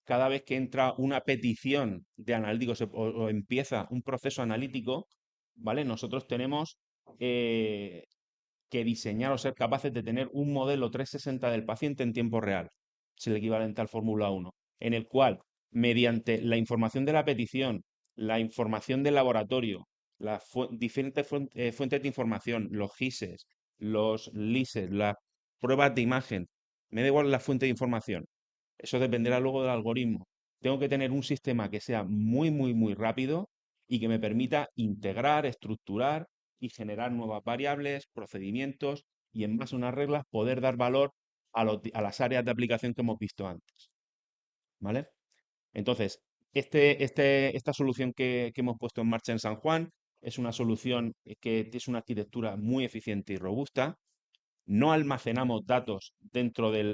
cada vez que entra una petición de analítico o empieza un proceso analítico, ¿vale? Nosotros tenemos que diseñar o ser capaces de tener un modelo 360 del paciente en tiempo real. Es el equivalente al Fórmula 1, en el cual, mediante la información de la petición, la información del laboratorio, las diferentes fuentes de información, los GISes, los LISes, las pruebas de imagen, me da igual la fuente de información. Eso dependerá luego del algoritmo. tengo que tener un sistema que sea muy, muy, muy rápido y que me permita integrar, estructurar y generar nuevas variables, procedimientos y en base a unas reglas poder dar valor a las áreas de aplicación que hemos visto antes. ¿Vale? Entonces, esta solución que hemos puesto en marcha en San Juan es una solución que es una arquitectura muy eficiente y robusta. No almacenamos datos dentro de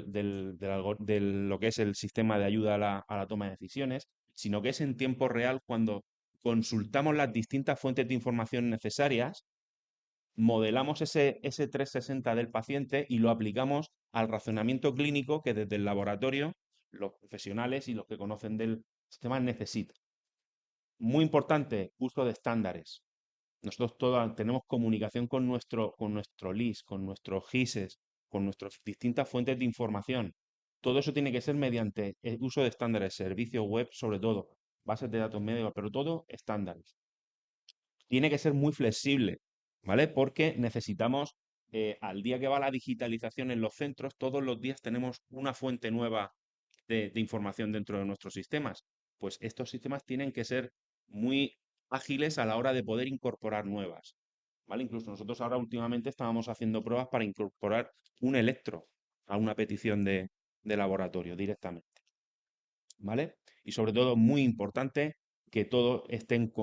lo que es el sistema de ayuda a la toma de decisiones, sino que es en tiempo real cuando consultamos las distintas fuentes de información necesarias, modelamos ese 360 del paciente y lo aplicamos al razonamiento clínico que desde el laboratorio los profesionales y los que conocen del sistema necesitan. Muy importante, uso de estándares. Nosotros tenemos comunicación con nuestro LIS, con nuestros GISes, con nuestras distintas fuentes de información. Todo eso tiene que ser mediante el uso de estándares, servicios web sobre todo, bases de datos médicos, pero todo estándares. Tiene que ser muy flexible, ¿vale? Porque necesitamos, al día que va la digitalización en los centros, todos los días tenemos una fuente nueva de información dentro de nuestros sistemas. Pues estos sistemas tienen que ser muy ágiles a la hora de poder incorporar nuevas, ¿vale? Incluso nosotros ahora últimamente estábamos haciendo pruebas para incorporar un electro a una petición de laboratorio directamente, ¿vale? Y sobre todo, muy importante, que todo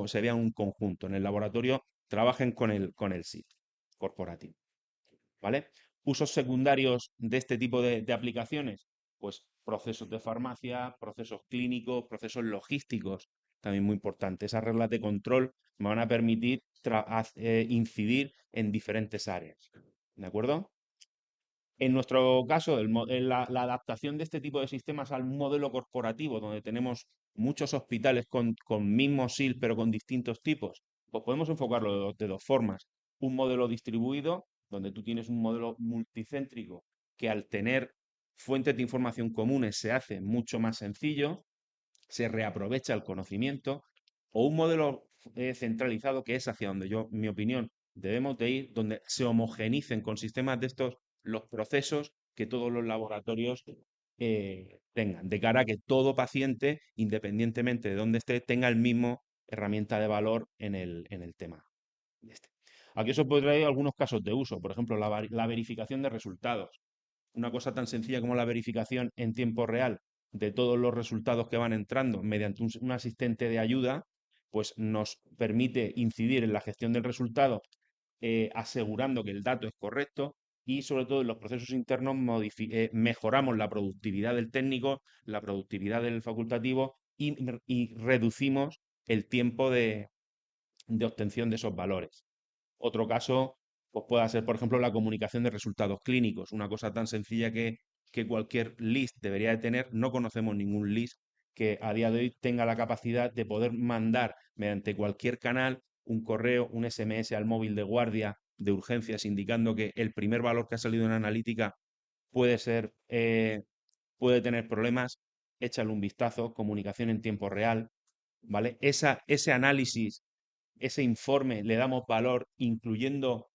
se vea un conjunto. En el laboratorio trabajen con el SIT corporativo, ¿vale? Usos secundarios de este tipo de aplicaciones, pues procesos de farmacia, procesos clínicos, procesos logísticos, también muy importante. Esas reglas de control me van a permitir incidir en diferentes áreas, ¿de acuerdo? En nuestro caso, la adaptación de este tipo de sistemas al modelo corporativo, donde tenemos muchos hospitales con mismo SIL, pero con distintos tipos, pues podemos enfocarlo de dos formas. Un modelo distribuido, donde tú tienes un modelo multicéntrico, que al tener fuentes de información comunes se hace mucho más sencillo, se reaprovecha el conocimiento, o un modelo centralizado, que es hacia donde yo, en mi opinión, debemos de ir, donde se homogenicen con sistemas de estos los procesos que todos los laboratorios tengan, de cara a que todo paciente, independientemente de dónde esté, tenga el mismo herramienta de valor en el tema. Aquí os podré algunos casos de uso, por ejemplo, la verificación de resultados. Una cosa tan sencilla como la verificación en tiempo real de todos los resultados que van entrando mediante un asistente de ayuda, pues nos permite incidir en la gestión del resultado, asegurando que el dato es correcto y sobre todo en los procesos internos mejoramos la productividad del técnico, la productividad del facultativo y reducimos el tiempo de obtención de esos valores. Otro caso, pues puede ser, por ejemplo, la comunicación de resultados clínicos, una cosa tan sencilla que cualquier LIS debería de tener. No conocemos ningún LIS que a día de hoy tenga la capacidad de poder mandar mediante cualquier canal un correo, un SMS al móvil de guardia de urgencias indicando que el primer valor que ha salido en analítica puede ser, puede tener problemas. Échale un vistazo, comunicación en tiempo real, ¿vale? Ese análisis, ese informe, le damos valor, incluyendo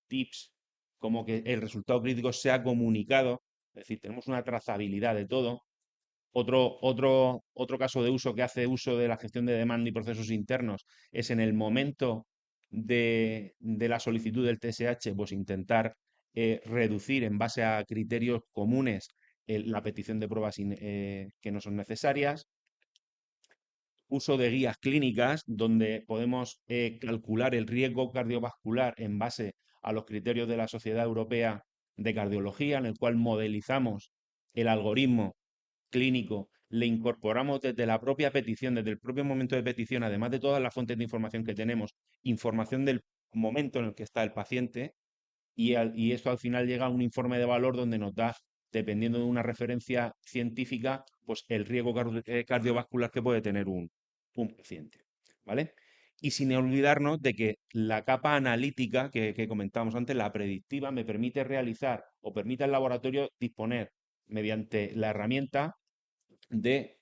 tips como que el resultado crítico sea comunicado, es decir, tenemos una trazabilidad de todo. Otro caso de uso que hace uso de la gestión de demanda y procesos internos es en el momento de la solicitud del TSH, pues intentar reducir en base a criterios comunes la petición de pruebas que no son necesarias. Uso de guías clínicas donde podemos calcular el riesgo cardiovascular en base a los criterios de la Sociedad Europea de Cardiología, en el cual modelizamos el algoritmo clínico, le incorporamos desde la propia petición, desde el propio momento de petición, además de todas las fuentes de información que tenemos, información del momento en el que está el paciente, y esto al final llega a un informe de valor donde nos da, dependiendo de una referencia científica, pues el riesgo cardiovascular que puede tener un paciente, ¿vale? Y sin olvidarnos de que la capa analítica que comentábamos antes, la predictiva, me permite realizar o permite al laboratorio disponer mediante la herramienta de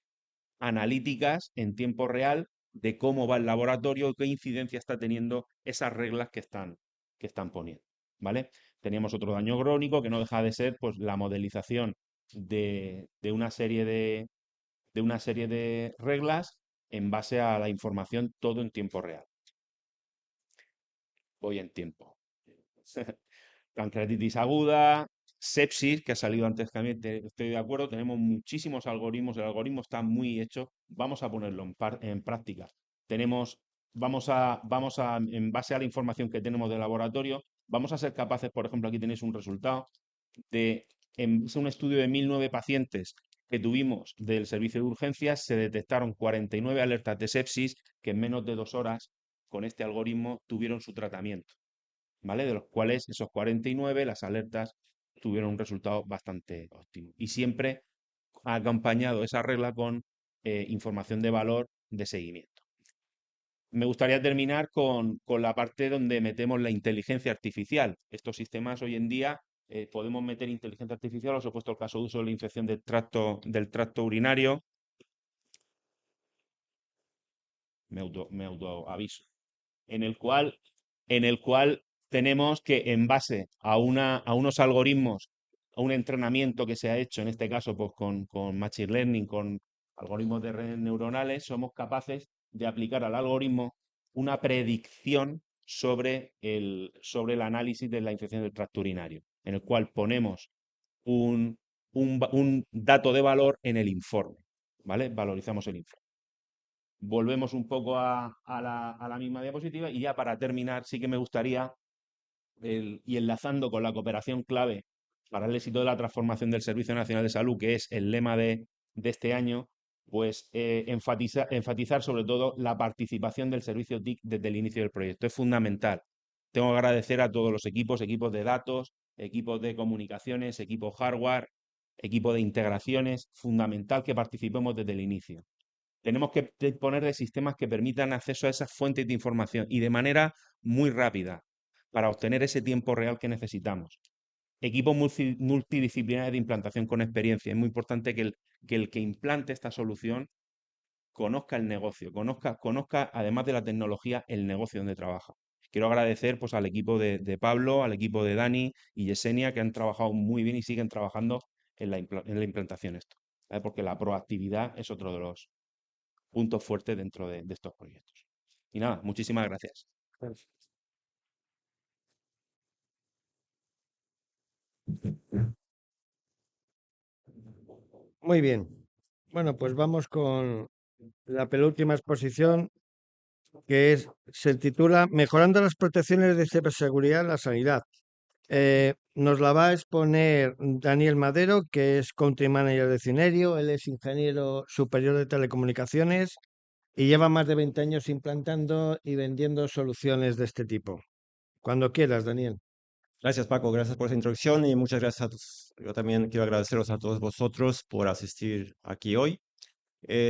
analíticas en tiempo real de cómo va el laboratorio, qué incidencia está teniendo esas reglas que están poniendo, ¿vale? Teníamos otro daño crónico que no deja de ser pues la modelización de una serie de una serie de reglas en base a la información todo en tiempo real. Voy en tiempo. Pancreatitis aguda, sepsis, que ha salido antes también, estoy de acuerdo, tenemos muchísimos algoritmos, el algoritmo está muy hecho, vamos a ponerlo en práctica. Vamos a, en base a la información que tenemos del laboratorio, vamos a ser capaces, por ejemplo, aquí tenéis un resultado, es un estudio de 1009 pacientes que tuvimos del servicio de urgencias, se detectaron 49 alertas de sepsis que en menos de 2 horas con este algoritmo tuvieron su tratamiento, ¿vale? De los cuales esos 49, las alertas, tuvieron un resultado bastante óptimo. Y siempre ha acompañado esa regla con información de valor de seguimiento. Me gustaría terminar con la parte donde metemos la inteligencia artificial. Estos sistemas hoy en día podemos meter inteligencia artificial, os he puesto el caso de uso de la infección del tracto urinario. Me autoaviso. En el cual tenemos que, en base a unos algoritmos, a un entrenamiento que se ha hecho, en este caso pues, con Machine Learning, con algoritmos de redes neuronales, somos capaces de aplicar al algoritmo una predicción sobre el análisis de la infección del tracto urinario, en el cual ponemos un dato de valor en el informe, ¿vale? Valorizamos el informe. Volvemos un poco a la misma diapositiva y ya para terminar sí que me gustaría, y enlazando con la cooperación clave para el éxito de la transformación del Servicio Nacional de Salud, que es el lema de este año, pues enfatizar sobre todo la participación del servicio TIC desde el inicio del proyecto. Es fundamental. Tengo que agradecer a todos los equipos de datos, equipos de comunicaciones, equipos hardware, equipo de integraciones, fundamental que participemos desde el inicio. Tenemos que disponer de sistemas que permitan acceso a esas fuentes de información y de manera muy rápida para obtener ese tiempo real que necesitamos. Equipos multidisciplinares de implantación con experiencia. Es muy importante que el que implante esta solución conozca el negocio, conozca además de la tecnología el negocio donde trabaja. Quiero agradecer pues, al equipo de Pablo, al equipo de Dani y Yesenia que han trabajado muy bien y siguen trabajando en la implantación esto, ¿vale? Porque la proactividad es otro de los puntos fuertes dentro de estos proyectos. Y nada, muchísimas gracias. Muy bien. Bueno, pues vamos con la penúltima exposición, que se titula Mejorando las protecciones de ciberseguridad en la sanidad. Nos la va a exponer Daniel Madero, que es Country Manager de Cinerio. Él es ingeniero superior de telecomunicaciones y lleva más de 20 años implantando y vendiendo soluciones de este tipo. Cuando quieras, Daniel. Gracias, Paco. Gracias por esa introducción y muchas gracias a todos. Yo también quiero agradeceros a todos vosotros por asistir aquí hoy.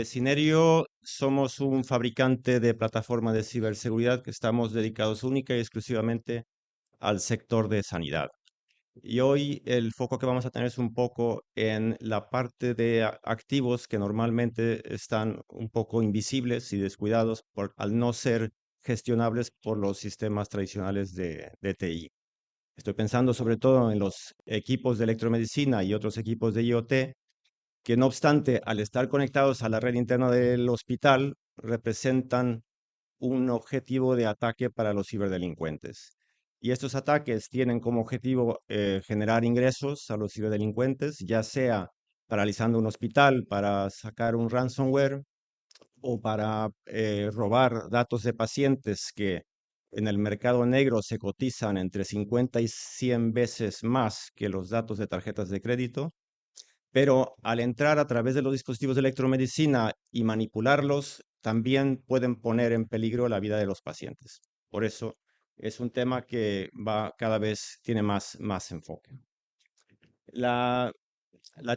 Cinerio somos un fabricante de plataformas de ciberseguridad que estamos dedicados única y exclusivamente al sector de sanidad. Y hoy el foco que vamos a tener es un poco en la parte de activos que normalmente están un poco invisibles y descuidados al no ser gestionables por los sistemas tradicionales de TI. Estoy pensando sobre todo en los equipos de electromedicina y otros equipos de IoT, que no obstante, al estar conectados a la red interna del hospital, representan un objetivo de ataque para los ciberdelincuentes. Y estos ataques tienen como objetivo generar ingresos a los ciberdelincuentes, ya sea paralizando un hospital para sacar un ransomware o para robar datos de pacientes que en el mercado negro se cotizan entre 50 y 100 veces más que los datos de tarjetas de crédito, pero al entrar a través de los dispositivos de electromedicina y manipularlos, también pueden poner en peligro la vida de los pacientes. Por eso es un tema que cada vez tiene más enfoque. La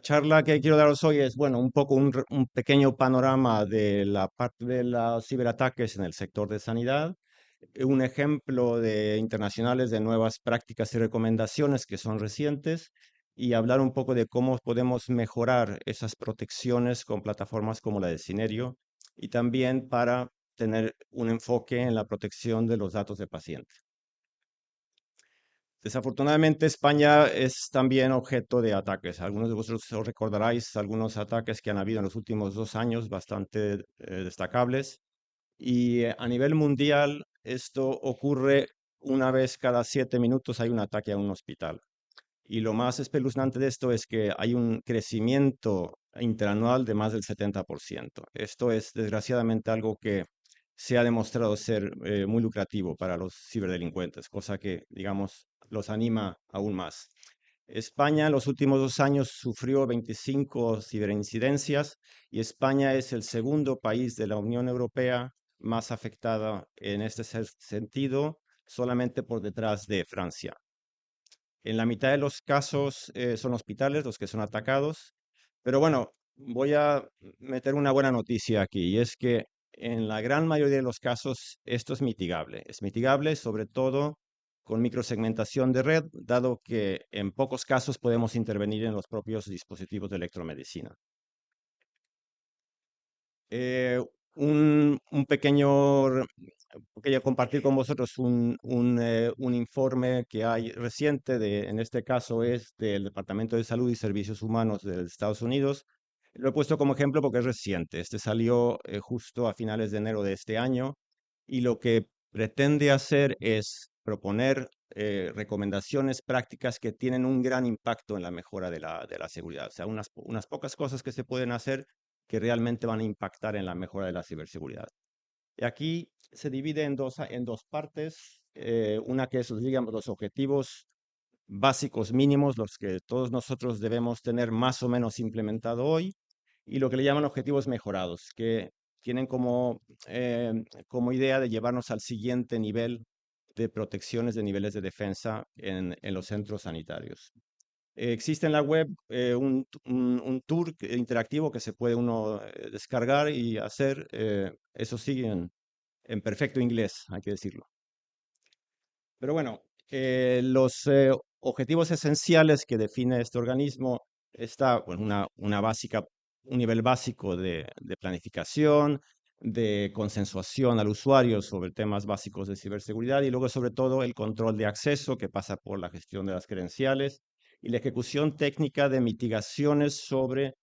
charla que quiero daros hoy es, bueno, un poco un pequeño panorama de la parte de los ciberataques en el sector de sanidad, un ejemplo de internacionales de nuevas prácticas y recomendaciones que son recientes y hablar un poco de cómo podemos mejorar esas protecciones con plataformas como la de Cinerio y también para tener un enfoque en la protección de los datos de paciente. Desafortunadamente, España es también objeto de ataques. Algunos de vosotros os recordaréis algunos ataques que han habido en los últimos 2 años, bastante destacables. Y a nivel mundial, esto ocurre una vez cada 7 minutos hay un ataque a un hospital. Y lo más espeluznante de esto es que hay un crecimiento interanual de más del 70%. Esto es desgraciadamente algo que se ha demostrado ser muy lucrativo para los ciberdelincuentes, cosa que, digamos, los anima aún más. España en los últimos 2 años sufrió 25 ciberincidencias y España es el segundo país de la Unión Europea más afectada en este sentido, solamente por detrás de Francia. En la mitad de los casos son hospitales los que son atacados, pero bueno, voy a meter una buena noticia aquí, y es que en la gran mayoría de los casos esto es mitigable. Es mitigable sobre todo con microsegmentación de red, dado que en pocos casos podemos intervenir en los propios dispositivos de electromedicina. Eh, un pequeño, quería compartir con vosotros un informe que hay reciente, en este caso es del Departamento de Salud y Servicios Humanos de Estados Unidos. Lo he puesto como ejemplo porque es reciente. Este salió justo a finales de enero de este año y lo que pretende hacer es proponer recomendaciones prácticas que tienen un gran impacto en la mejora de la seguridad. O sea, unas pocas cosas que se pueden hacer que realmente van a impactar en la mejora de la ciberseguridad. Y aquí se divide en dos partes. Una que es, digamos, los objetivos básicos mínimos, los que todos nosotros debemos tener más o menos implementado hoy, y lo que le llaman objetivos mejorados, que tienen como idea de llevarnos al siguiente nivel de protecciones, de niveles de defensa en los centros sanitarios. Existe en la web un tour interactivo que se puede uno descargar y hacer, eso sí, en perfecto inglés, hay que decirlo. Pero bueno, los objetivos esenciales que define este organismo está bueno, un nivel básico de planificación, de consensuación al usuario sobre temas básicos de ciberseguridad y luego sobre todo el control de acceso que pasa por la gestión de las credenciales y la ejecución técnica de mitigaciones sobre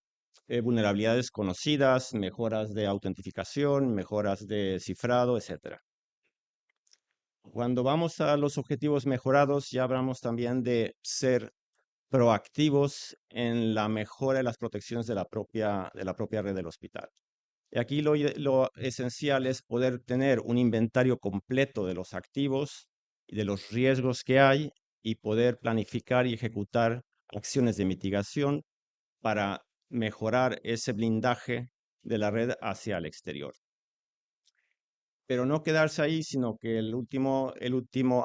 vulnerabilidades conocidas, mejoras de autentificación, mejoras de cifrado, etcétera. Cuando vamos a los objetivos mejorados, ya hablamos también de ser proactivos en la mejora de las protecciones de la propia red del hospital. Y aquí lo esencial es poder tener un inventario completo de los activos y de los riesgos que hay y poder planificar y ejecutar acciones de mitigación para mejorar ese blindaje de la red hacia el exterior. Pero no quedarse ahí, sino que el último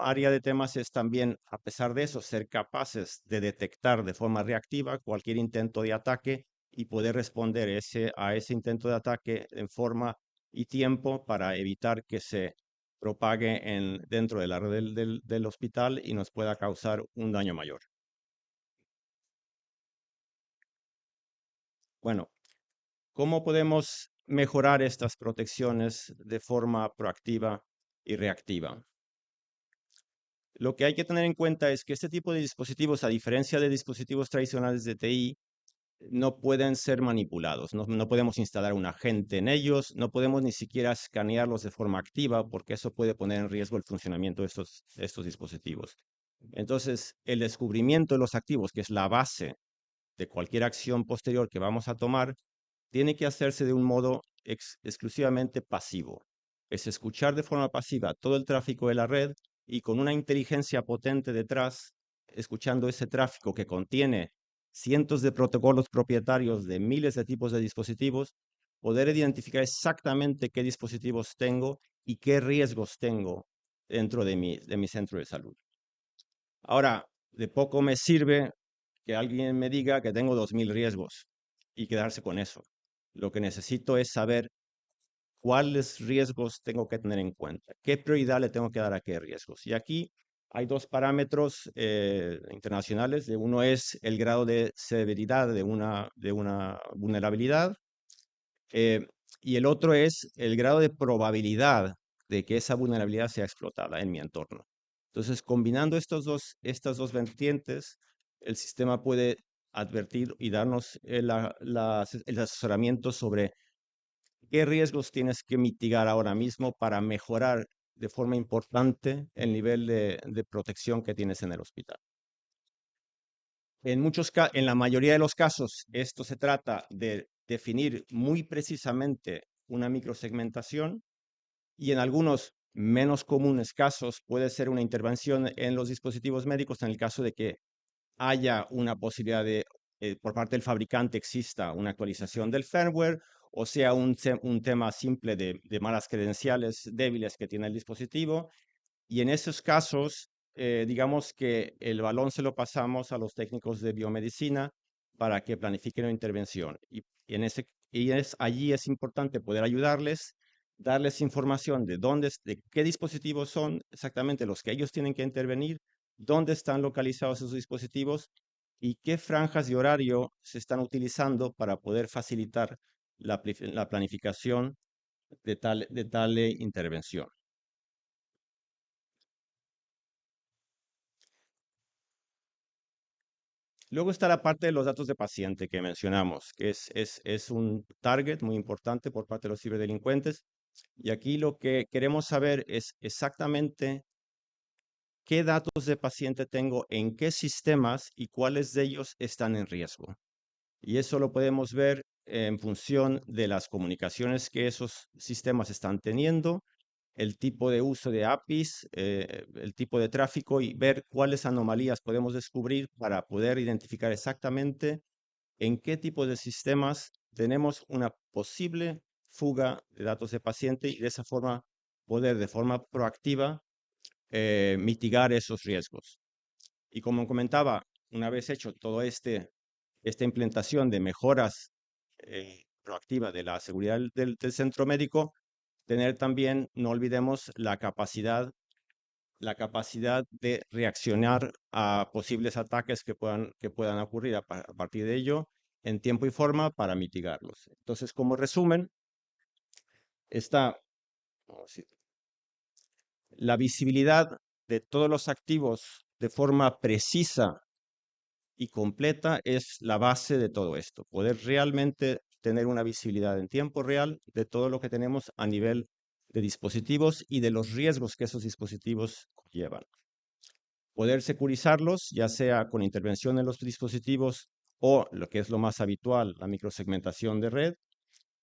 área de temas es también, a pesar de eso, ser capaces de detectar de forma reactiva cualquier intento de ataque y poder responder a ese intento de ataque en forma y tiempo para evitar que se propague dentro de la red del hospital y nos pueda causar un daño mayor. Bueno, ¿cómo podemos mejorar estas protecciones de forma proactiva y reactiva? Lo que hay que tener en cuenta es que este tipo de dispositivos, a diferencia de dispositivos tradicionales de TI, no pueden ser manipulados. No podemos instalar un agente en ellos, no podemos ni siquiera escanearlos de forma activa porque eso puede poner en riesgo el funcionamiento de estos dispositivos. Entonces, el descubrimiento de los activos, que es la base de cualquier acción posterior que vamos a tomar, tiene que hacerse de un modo exclusivamente pasivo. Es escuchar de forma pasiva todo el tráfico de la red y con una inteligencia potente detrás, escuchando ese tráfico que contiene cientos de protocolos propietarios de miles de tipos de dispositivos, poder identificar exactamente qué dispositivos tengo y qué riesgos tengo dentro de mi centro de salud. Ahora, de poco me sirve que alguien me diga que tengo 2000 riesgos y quedarse con eso. Lo que necesito es saber cuáles riesgos tengo que tener en cuenta, qué prioridad le tengo que dar a qué riesgos. Y aquí hay dos parámetros internacionales. Uno es el grado de severidad de una vulnerabilidad y el otro es el grado de probabilidad de que esa vulnerabilidad sea explotada en mi entorno. Entonces, combinando estas dos vertientes, el sistema puede advertir y darnos el asesoramiento sobre qué riesgos tienes que mitigar ahora mismo para mejorar de forma importante el nivel de protección que tienes en el hospital. En la mayoría de los casos, esto se trata de definir muy precisamente una microsegmentación, y en algunos menos comunes casos puede ser una intervención en los dispositivos médicos en el caso de que haya una posibilidad de, por parte del fabricante, exista una actualización del firmware, o sea, un tema simple de malas credenciales débiles que tiene el dispositivo. Y en esos casos, digamos que el balón se lo pasamos a los técnicos de biomedicina para que planifiquen una intervención. Allí es importante poder ayudarles, darles información de de qué dispositivos son exactamente los que ellos tienen que intervenir, dónde están localizados esos dispositivos y qué franjas de horario se están utilizando para poder facilitar la planificación de tal intervención. Luego está la parte de los datos de paciente que mencionamos, que es un target muy importante por parte de los ciberdelincuentes. Y aquí lo que queremos saber es exactamente qué datos de paciente tengo, en qué sistemas y cuáles de ellos están en riesgo. Y eso lo podemos ver en función de las comunicaciones que esos sistemas están teniendo, el tipo de uso de APIs, el tipo de tráfico, y ver cuáles anomalías podemos descubrir para poder identificar exactamente en qué tipo de sistemas tenemos una posible fuga de datos de paciente, y de esa forma poder de forma proactiva mitigar esos riesgos. Y como comentaba, una vez hecho todo esta implementación de mejoras proactiva de la seguridad del centro médico, tener también, no olvidemos, la capacidad de reaccionar a posibles ataques que puedan ocurrir a partir de ello en tiempo y forma para mitigarlos. Entonces, como resumen, está la visibilidad de todos los activos de forma precisa y completa es la base de todo esto. Poder realmente tener una visibilidad en tiempo real de todo lo que tenemos a nivel de dispositivos y de los riesgos que esos dispositivos llevan. Poder securizarlos, ya sea con intervención en los dispositivos o, lo que es lo más habitual, la microsegmentación de red.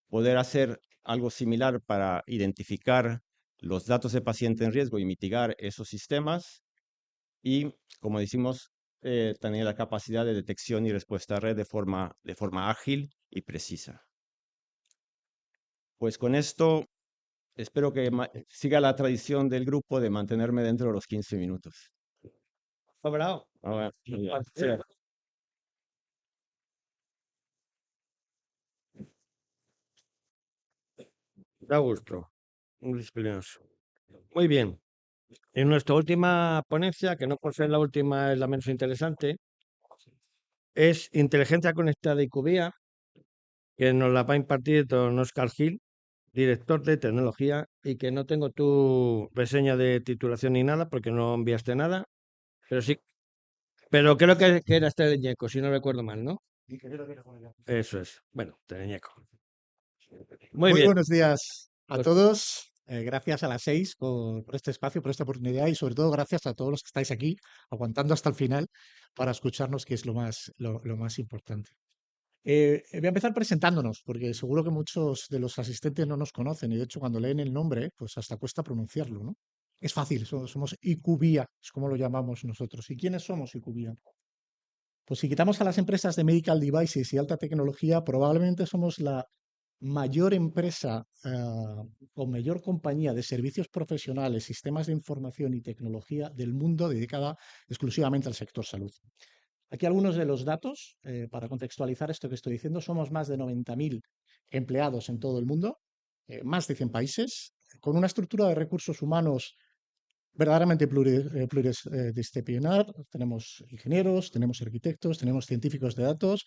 Poder hacer algo similar para identificar los datos de paciente en riesgo y mitigar esos sistemas. Y, como decimos, tener la capacidad de detección y respuesta a red de forma ágil y precisa. Pues con esto espero que siga la tradición del grupo de mantenerme dentro de los 15 minutos. Bravo. Da gusto. Muy disciplinoso. Muy bien. En nuestra última ponencia, que no por ser la última es la menos interesante, es Inteligencia Conectada y Cubía, que nos la va a impartir don Óscar Gil, director de tecnología, y que no tengo tu reseña de titulación ni nada, porque no enviaste nada, pero sí, pero creo que era Teleñeco, si no recuerdo mal, ¿no? Eso es. Bueno, Teleñeco. Muy bien. Buenos días a Pues- todos. Gracias a las 6 por este espacio, por esta oportunidad, y sobre todo gracias a todos los que estáis aquí aguantando hasta el final para escucharnos, que es lo más importante. Voy a empezar presentándonos, porque seguro que muchos de los asistentes no nos conocen, y de hecho cuando leen el nombre, pues hasta cuesta pronunciarlo, ¿no? Es fácil, somos IQVIA, es como lo llamamos nosotros. ¿Y quiénes somos IQVIA? Pues si quitamos a las empresas de medical devices y alta tecnología, probablemente somos la mayor empresa o mayor compañía de servicios profesionales, sistemas de información y tecnología del mundo dedicada exclusivamente al sector salud. Aquí algunos de los datos para contextualizar esto que estoy diciendo. Somos más de 90.000 empleados en todo el mundo, más de 100 países, con una estructura de recursos humanos verdaderamente pluridisciplinar. Tenemos ingenieros, tenemos arquitectos, tenemos científicos de datos,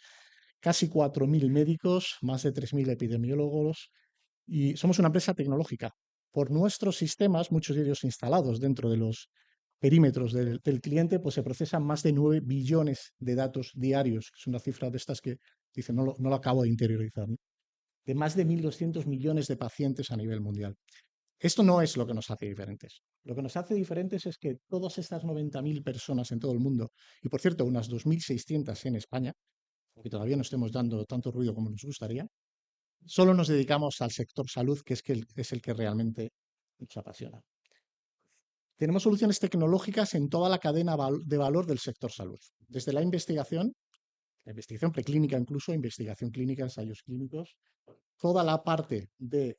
casi 4.000 médicos, más de 3.000 epidemiólogos, y somos una empresa tecnológica. Por nuestros sistemas, muchos de ellos instalados dentro de los perímetros del cliente, pues se procesan más de 9 billones de datos diarios, que es una cifra de estas que dicen, no lo acabo de interiorizar, ¿no? De más de 1.200 millones de pacientes a nivel mundial. Esto no es lo que nos hace diferentes. Lo que nos hace diferentes es que todas estas 90.000 personas en todo el mundo, y por cierto, unas 2.600 en España, aunque todavía no estemos dando tanto ruido como nos gustaría, solo nos dedicamos al sector salud, que es el que realmente nos apasiona. Tenemos soluciones tecnológicas en toda la cadena de valor del sector salud, desde la investigación preclínica incluso, investigación clínica, ensayos clínicos, toda la parte de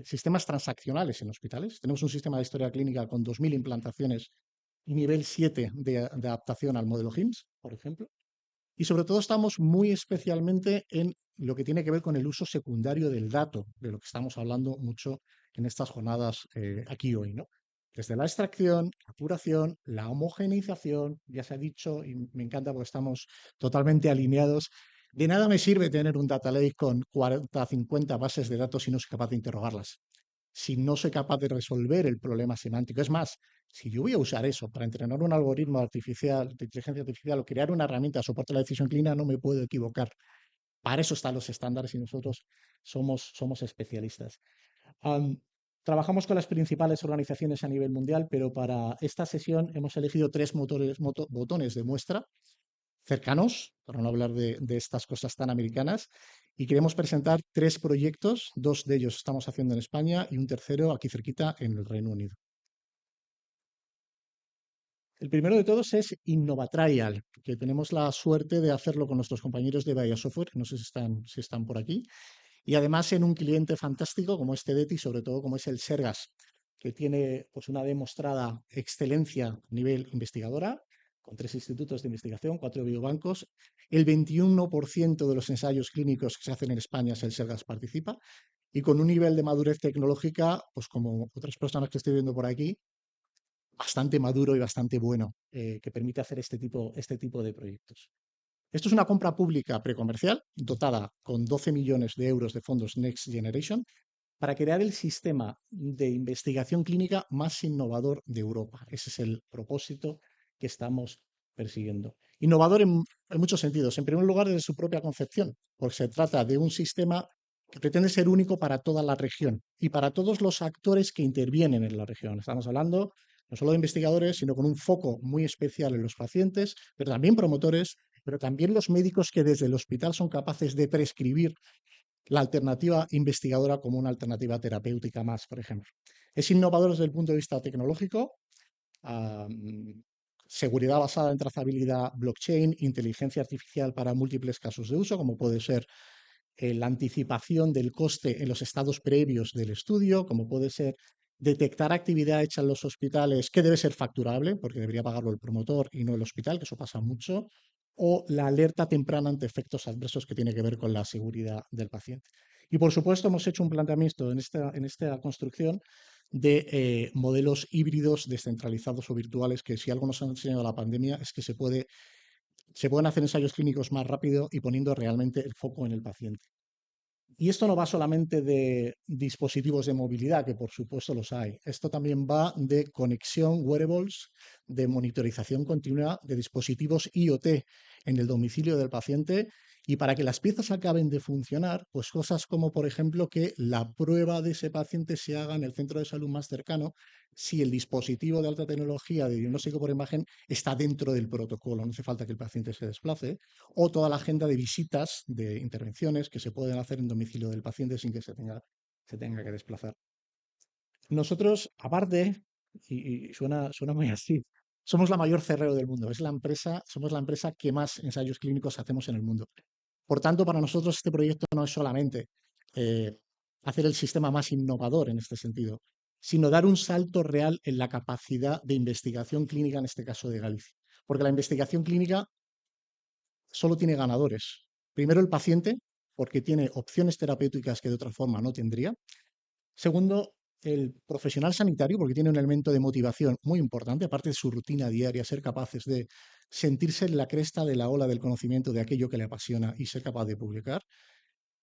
sistemas transaccionales en hospitales. Tenemos un sistema de historia clínica con 2.000 implantaciones y nivel 7 de adaptación al modelo HIMSS, por ejemplo. Y sobre todo estamos muy especialmente en lo que tiene que ver con el uso secundario del dato, de lo que estamos hablando mucho en estas jornadas aquí hoy, ¿no? Desde la extracción, la curación, la homogeneización, ya se ha dicho, y me encanta porque estamos totalmente alineados. De nada me sirve tener un data lake con 40, 50 bases de datos si no soy capaz de interrogarlas, si no soy capaz de resolver el problema semántico. Es más, si yo voy a usar eso para entrenar un algoritmo artificial, de inteligencia artificial o crear una herramienta de soporte a la decisión clínica, no me puedo equivocar. Para eso están los estándares y nosotros somos especialistas. Trabajamos con las principales organizaciones a nivel mundial, pero para esta sesión hemos elegido 3 botones de muestra cercanos, para no hablar de estas cosas tan americanas, y queremos presentar 3 proyectos, 2 de ellos estamos haciendo en España y un tercero aquí cerquita en el Reino Unido. El primero de todos es InnovaTrial, que tenemos la suerte de hacerlo con nuestros compañeros de Bahía Software, no sé si están por aquí, y además en un cliente fantástico como este DETI, sobre todo como es el Sergas, que tiene pues, una demostrada excelencia a nivel investigadora, con 3 institutos de investigación, 4 biobancos. El 21% de los ensayos clínicos que se hacen en España el Sergas participa, y con un nivel de madurez tecnológica, pues como otras personas que estoy viendo por aquí, bastante maduro y bastante bueno, que permite hacer este tipo de proyectos. Esto es una compra pública precomercial dotada con 12 millones de euros de fondos Next Generation para crear el sistema de investigación clínica más innovador de Europa. Ese es el propósito que estamos persiguiendo. Innovador en muchos sentidos. En primer lugar, desde su propia concepción, porque se trata de un sistema que pretende ser único para toda la región y para todos los actores que intervienen en la región. Estamos hablando no solo de investigadores, sino con un foco muy especial en los pacientes, pero también promotores, pero también los médicos que desde el hospital son capaces de prescribir la alternativa investigadora como una alternativa terapéutica más, por ejemplo. Es innovador desde el punto de vista tecnológico, seguridad basada en trazabilidad blockchain, inteligencia artificial para múltiples casos de uso, como puede ser la anticipación del coste en los estados previos del estudio, como puede ser detectar actividad hecha en los hospitales que debe ser facturable, porque debería pagarlo el promotor y no el hospital, que eso pasa mucho, o la alerta temprana ante efectos adversos que tiene que ver con la seguridad del paciente. Y por supuesto hemos hecho un planteamiento en esta construcción de modelos híbridos descentralizados o virtuales, que si algo nos ha enseñado la pandemia es que se pueden hacer ensayos clínicos más rápido y poniendo realmente el foco en el paciente. Y esto no va solamente de dispositivos de movilidad, que por supuesto los hay. Esto también va de conexión, wearables, de monitorización continua de dispositivos IoT en el domicilio del paciente. Y para que las piezas acaben de funcionar, pues cosas como, por ejemplo, que la prueba de ese paciente se haga en el centro de salud más cercano si el dispositivo de alta tecnología de diagnóstico por imagen está dentro del protocolo, no hace falta que el paciente se desplace, o toda la agenda de visitas, de intervenciones que se pueden hacer en domicilio del paciente sin que se tenga que desplazar. Nosotros, aparte, y suena muy así, somos la mayor CRO del mundo, somos la empresa que más ensayos clínicos hacemos en el mundo. Por tanto, para nosotros este proyecto no es solamente hacer el sistema más innovador en este sentido, sino dar un salto real en la capacidad de investigación clínica, en este caso de Galicia. Porque la investigación clínica solo tiene ganadores. Primero, el paciente, porque tiene opciones terapéuticas que de otra forma no tendría. Segundo, el profesional sanitario, porque tiene un elemento de motivación muy importante, aparte de su rutina diaria, ser capaces de sentirse en la cresta de la ola del conocimiento de aquello que le apasiona y ser capaz de publicar.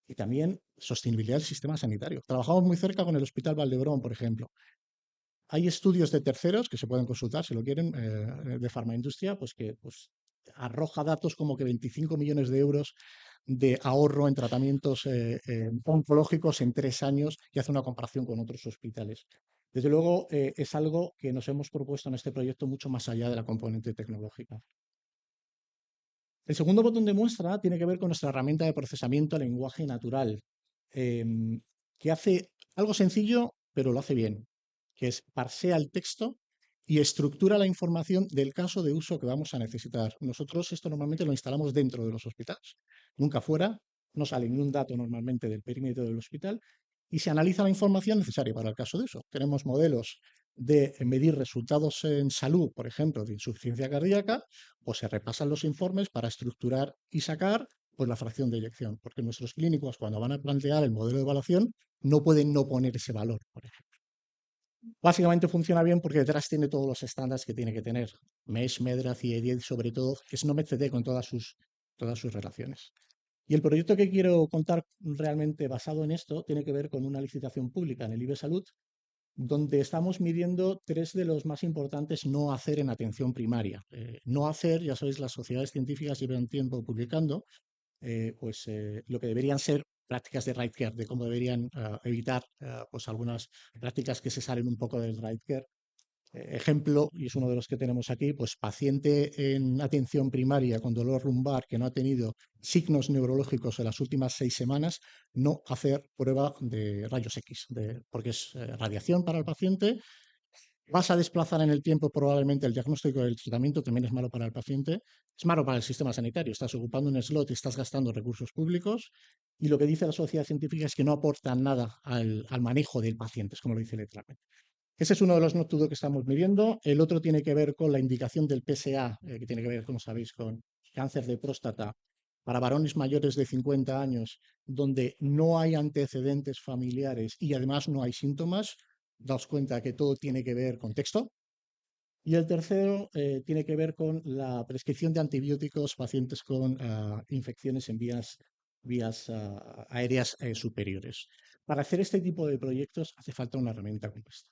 Y también sostenibilidad del sistema sanitario. Trabajamos muy cerca con el Hospital Valdebrón, por ejemplo. Hay estudios de terceros que se pueden consultar si lo quieren, de farmaindustria, pues que pues, arroja datos como que 25 millones de euros de ahorro en tratamientos oncológicos en 3 años y hace una comparación con otros hospitales. Desde luego, es algo que nos hemos propuesto en este proyecto mucho más allá de la componente tecnológica. El segundo botón de muestra tiene que ver con nuestra herramienta de procesamiento de lenguaje natural, que hace algo sencillo, pero lo hace bien, que es parsea el texto y estructura la información del caso de uso que vamos a necesitar. Nosotros esto normalmente lo instalamos dentro de los hospitales, nunca fuera, no sale ni un dato normalmente del perímetro del hospital y se analiza la información necesaria para el caso de uso. Tenemos modelos de medir resultados en salud, por ejemplo, de insuficiencia cardíaca, o se repasan los informes para estructurar y sacar pues, la fracción de eyección, porque nuestros clínicos cuando van a plantear el modelo de evaluación no pueden no poner ese valor, por ejemplo. Básicamente funciona bien porque detrás tiene todos los estándares que tiene que tener. MESH, MEDRAD y EDIED, sobre todo, es NOMED con todas sus relaciones. Y el proyecto que quiero contar realmente basado en esto tiene que ver con una licitación pública en el IBE Salud, donde estamos midiendo 3 de los más importantes no hacer en atención primaria. No hacer, ya sabéis, las sociedades científicas llevan tiempo publicando, lo que deberían ser prácticas de right care, de cómo deberían evitar pues algunas prácticas que se salen un poco del right care. Ejemplo, y es uno de los que tenemos aquí, pues paciente en atención primaria con dolor lumbar que no ha tenido signos neurológicos en las últimas 6 semanas, no hacer prueba de rayos X, porque es radiación para el paciente. Vas a desplazar en el tiempo probablemente el diagnóstico del tratamiento, también es malo para el paciente, es malo para el sistema sanitario, estás ocupando un slot y estás gastando recursos públicos y lo que dice la sociedad científica es que no aportan nada al manejo del paciente, es como lo dice literalmente. Ese es uno de los no que estamos midiendo. El otro tiene que ver con la indicación del PSA, que tiene que ver, como sabéis, con cáncer de próstata para varones mayores de 50 años, donde no hay antecedentes familiares y además no hay síntomas. Daos cuenta que todo tiene que ver con texto. Y el tercero tiene que ver con la prescripción de antibióticos pacientes con infecciones en vías aéreas superiores. Para hacer este tipo de proyectos hace falta una herramienta como esta.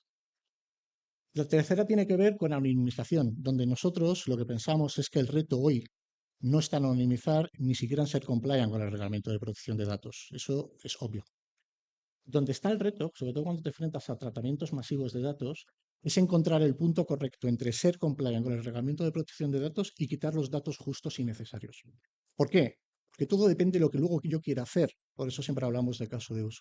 La tercera tiene que ver con anonimización, donde nosotros lo que pensamos es que el reto hoy no está en anonimizar ni siquiera en ser compliant con el reglamento de protección de datos. Eso es obvio. Donde está el reto, sobre todo cuando te enfrentas a tratamientos masivos de datos, es encontrar el punto correcto entre ser compliant con el reglamento de protección de datos y quitar los datos justos y necesarios. ¿Por qué? Porque todo depende de lo que luego yo quiera hacer. Por eso siempre hablamos de caso de uso.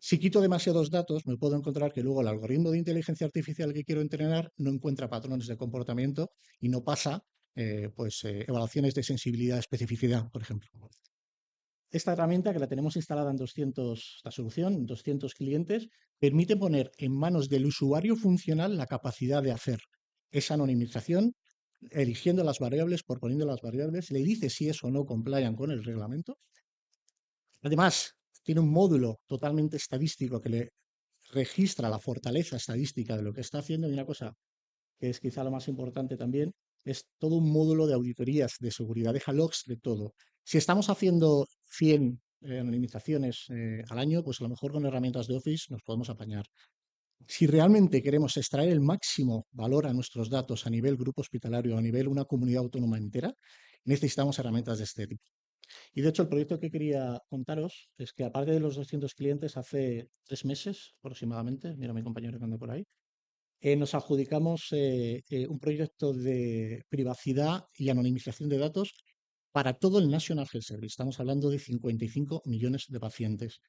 Si quito demasiados datos, me puedo encontrar que luego el algoritmo de inteligencia artificial que quiero entrenar no encuentra patrones de comportamiento y no pasa evaluaciones de sensibilidad, especificidad, por ejemplo. Esta herramienta que la tenemos instalada en 200, la solución, en 200 clientes, permite poner en manos del usuario funcional la capacidad de hacer esa anonimización, eligiendo las variables, por poniendo las variables, le dice si es o no compliant con el reglamento. Además, tiene un módulo totalmente estadístico que le registra la fortaleza estadística de lo que está haciendo y una cosa que es quizá lo más importante también, es todo un módulo de auditorías de seguridad, deja logs de todo. Si estamos haciendo 100 anonimizaciones al año, pues a lo mejor con herramientas de Office nos podemos apañar. Si realmente queremos extraer el máximo valor a nuestros datos a nivel grupo hospitalario, a nivel una comunidad autónoma entera, necesitamos herramientas de este tipo. Y de hecho, el proyecto que quería contaros es que aparte de los 200 clientes, hace 3 meses aproximadamente, mira mi compañero que anda por ahí, nos adjudicamos un proyecto de privacidad y anonimización de datos para todo el National Health Service. Estamos hablando de 55 millones de pacientes.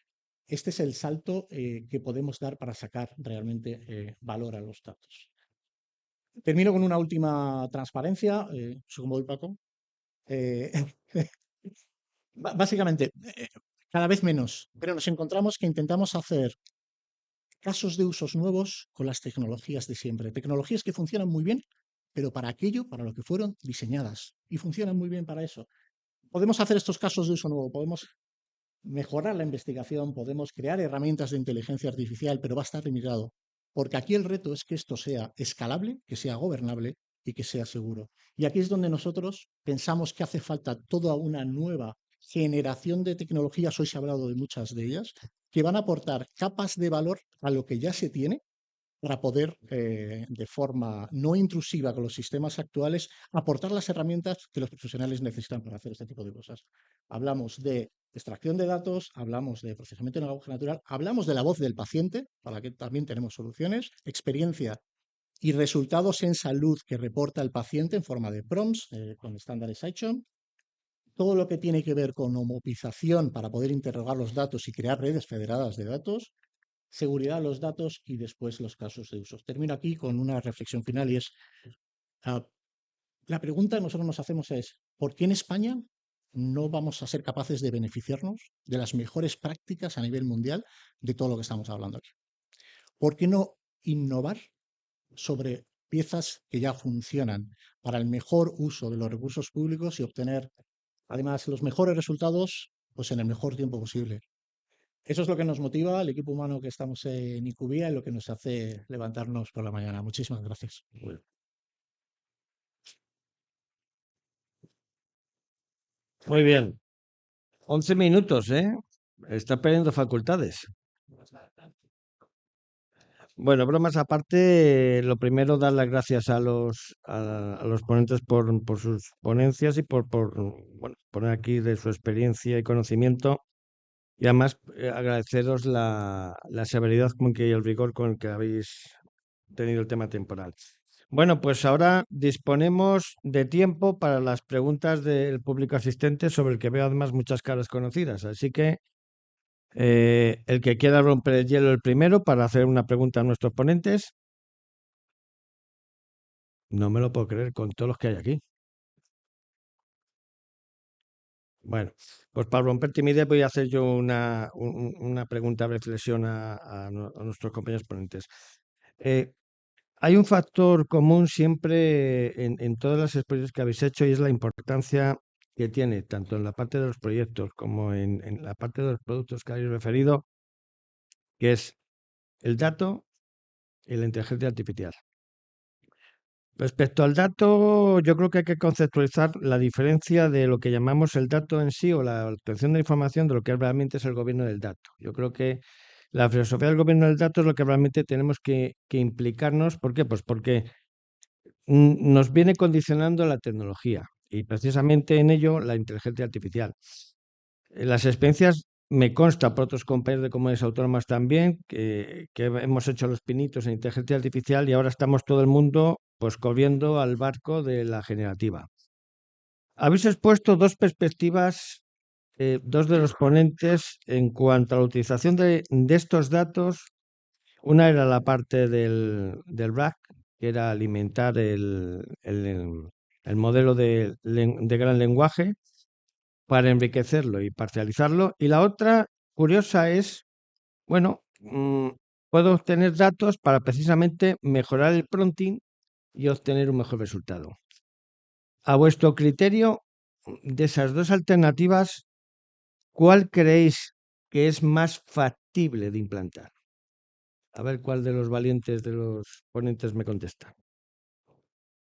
Este es el salto que podemos dar para sacar realmente valor a los datos. Termino con una última transparencia. ¿Cómo voy, Paco? Básicamente, cada vez menos, pero nos encontramos que intentamos hacer casos de usos nuevos con las tecnologías de siempre. Tecnologías que funcionan muy bien, pero para aquello, para lo que fueron diseñadas. Y funcionan muy bien para eso. Podemos hacer estos casos de uso nuevo, podemos mejorar la investigación, podemos crear herramientas de inteligencia artificial, pero va a estar limitado. Porque aquí el reto es que esto sea escalable, que sea gobernable y que sea seguro. Y aquí es donde nosotros pensamos que hace falta toda una nueva generación de tecnologías, hoy se ha hablado de muchas de ellas, que van a aportar capas de valor a lo que ya se tiene para poder, de forma no intrusiva con los sistemas actuales, aportar las herramientas que los profesionales necesitan para hacer este tipo de cosas. Hablamos de extracción de datos, hablamos de procesamiento de lenguaje natural, hablamos de la voz del paciente, para la que también tenemos soluciones, experiencia y resultados en salud que reporta el paciente en forma de prompts con estándares Sidechain, todo lo que tiene que ver con homopización para poder interrogar los datos y crear redes federadas de datos, seguridad de los datos y después los casos de uso. Termino aquí con una reflexión final y es, la pregunta que nosotros nos hacemos es, ¿por qué en España no vamos a ser capaces de beneficiarnos de las mejores prácticas a nivel mundial de todo lo que estamos hablando aquí? ¿Por qué no innovar sobre piezas que ya funcionan para el mejor uso de los recursos públicos y obtener, además, los mejores resultados pues, en el mejor tiempo posible? Eso es lo que nos motiva al equipo humano que estamos en Incubia y lo que nos hace levantarnos por la mañana. Muchísimas gracias. Muy bien. 11 minutos, ¿eh? Está perdiendo facultades. Bueno, bromas aparte, lo primero, dar las gracias a los ponentes por sus ponencias y por bueno, poner aquí de su experiencia y conocimiento. Y además, agradeceros la severidad y el rigor con el que habéis tenido el tema temporal. Bueno, pues ahora disponemos de tiempo para las preguntas del público asistente, sobre el que veo además muchas caras conocidas. Así que el que quiera romper el hielo el primero para hacer una pregunta a nuestros ponentes. No me lo puedo creer con todos los que hay aquí. Bueno, pues para romper timidez voy a hacer yo una pregunta de reflexión a nuestros compañeros ponentes. Hay un factor común siempre en todas las experiencias que habéis hecho y es la importancia que tiene, tanto en la parte de los proyectos como en la parte de los productos que habéis referido, que es el dato y la inteligencia artificial. Respecto al dato, yo creo que hay que conceptualizar la diferencia de lo que llamamos el dato en sí o la obtención de información de lo que realmente es el gobierno del dato. Yo creo que la filosofía del gobierno del dato es lo que realmente tenemos que implicarnos. ¿Por qué? Pues porque nos viene condicionando la tecnología y precisamente en ello la inteligencia artificial. Las experiencias me consta por otros compañeros de comunidades autónomas también que hemos hecho los pinitos en inteligencia artificial y ahora estamos todo el mundo pues corriendo al barco de la generativa. Habéis expuesto dos perspectivas, dos de los ponentes en cuanto a la utilización de estos datos. Una era la parte del RAG, que era alimentar el modelo de gran lenguaje para enriquecerlo y parcializarlo. Y la otra curiosa es, bueno, puedo obtener datos para precisamente mejorar el prompting y obtener un mejor resultado. A vuestro criterio, de esas dos alternativas, ¿cuál creéis que es más factible de implantar? A ver cuál de los valientes de los ponentes me contesta.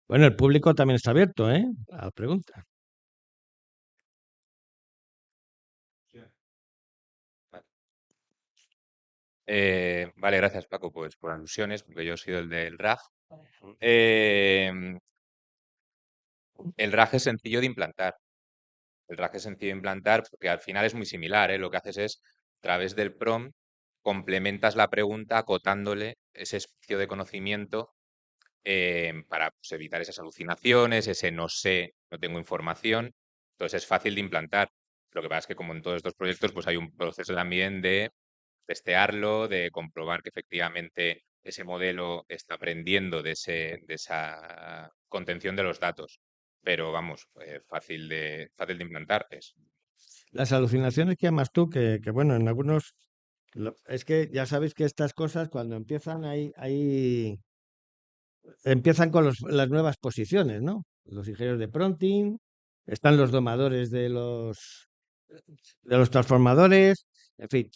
Bueno, el público también está abierto, a la pregunta. Vale, gracias Paco, pues por alusiones, porque yo he sido el del RAG. El RAG es sencillo de implantar. El RAG es sencillo de implantar porque al final es muy similar, ¿eh? Lo que haces es, a través del prompt, complementas la pregunta acotándole ese espacio de conocimiento para pues, evitar esas alucinaciones, ese no sé, no tengo información. Entonces es fácil de implantar. Lo que pasa es que como en todos estos proyectos, pues hay un proceso también de testearlo, de comprobar que efectivamente ese modelo está aprendiendo de esa contención de los datos. Pero vamos, fácil de implantar es. Las alucinaciones que llamas tú, que bueno, en algunos... Es que ya sabéis que estas cosas cuando empiezan empiezan con las nuevas posiciones, ¿no? Los ingenieros de prompting, están los domadores de los transformadores, en fin.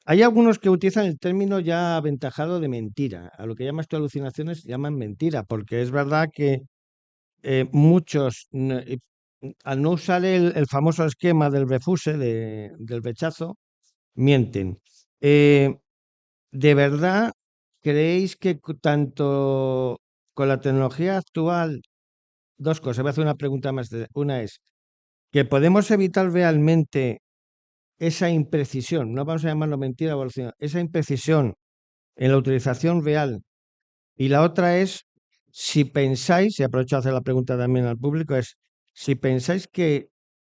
Hay algunos que utilizan el término ya aventajado de mentira. A lo que llamas tú alucinaciones llaman mentira, porque es verdad que muchos, al no usar el famoso esquema del refuse, del rechazo, mienten. De verdad, ¿creéis que tanto con la tecnología actual, dos cosas, voy a hacer una pregunta más. Una es, que podemos evitar realmente esa imprecisión, no vamos a llamarlo mentira o evolución, esa imprecisión en la utilización real? Y la otra es, si pensáis, y aprovecho a hacer la pregunta también al público, es si pensáis que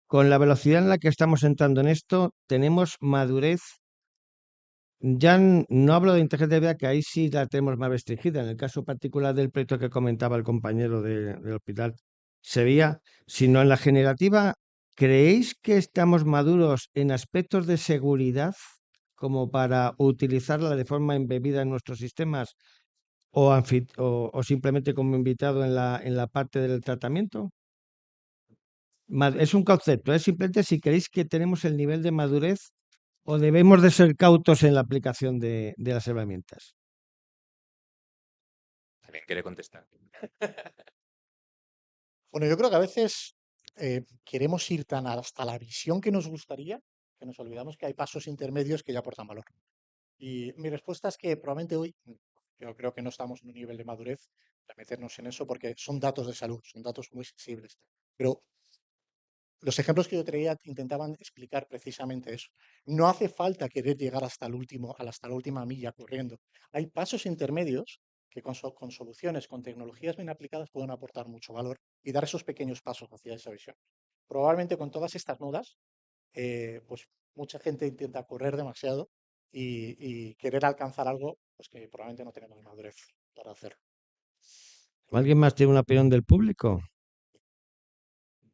con la velocidad en la que estamos entrando en esto, tenemos madurez. Ya no hablo de inteligencia artificial, que ahí sí la tenemos más restringida. En el caso particular del proyecto que comentaba el compañero del hospital Sevilla, sino en la generativa, ¿creéis que estamos maduros en aspectos de seguridad como para utilizarla de forma embebida en nuestros sistemas o simplemente como invitado en la parte del tratamiento? Es un concepto, es simplemente si creéis que tenemos el nivel de madurez o debemos de ser cautos en la aplicación de las herramientas. ¿Alguien quiere contestar? Bueno, yo creo que a veces queremos ir tan hasta la visión que nos gustaría que nos olvidamos que hay pasos intermedios que ya aportan valor. Y mi respuesta es que probablemente hoy yo creo que no estamos en un nivel de madurez para meternos en eso porque son datos de salud, son datos muy sensibles. Pero los ejemplos que yo traía intentaban explicar precisamente eso. No hace falta querer llegar hasta el último, hasta la última milla corriendo. Hay pasos intermedios que con soluciones, con tecnologías bien aplicadas pueden aportar mucho valor y dar esos pequeños pasos hacia esa visión. Probablemente con todas estas modas, pues mucha gente intenta correr demasiado y querer alcanzar algo pues que probablemente no tenemos madurez para hacerlo. ¿Alguien más tiene una opinión del público?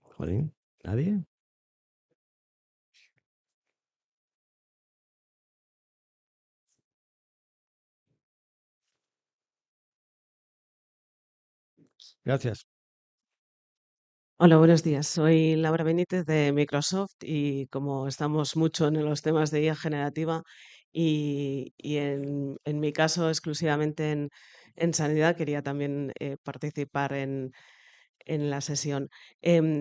Jolín, ¿nadie? Gracias. Hola, buenos días. Soy Laura Benítez de Microsoft y como estamos mucho en los temas de IA generativa y en mi caso exclusivamente en sanidad, quería también participar en la sesión.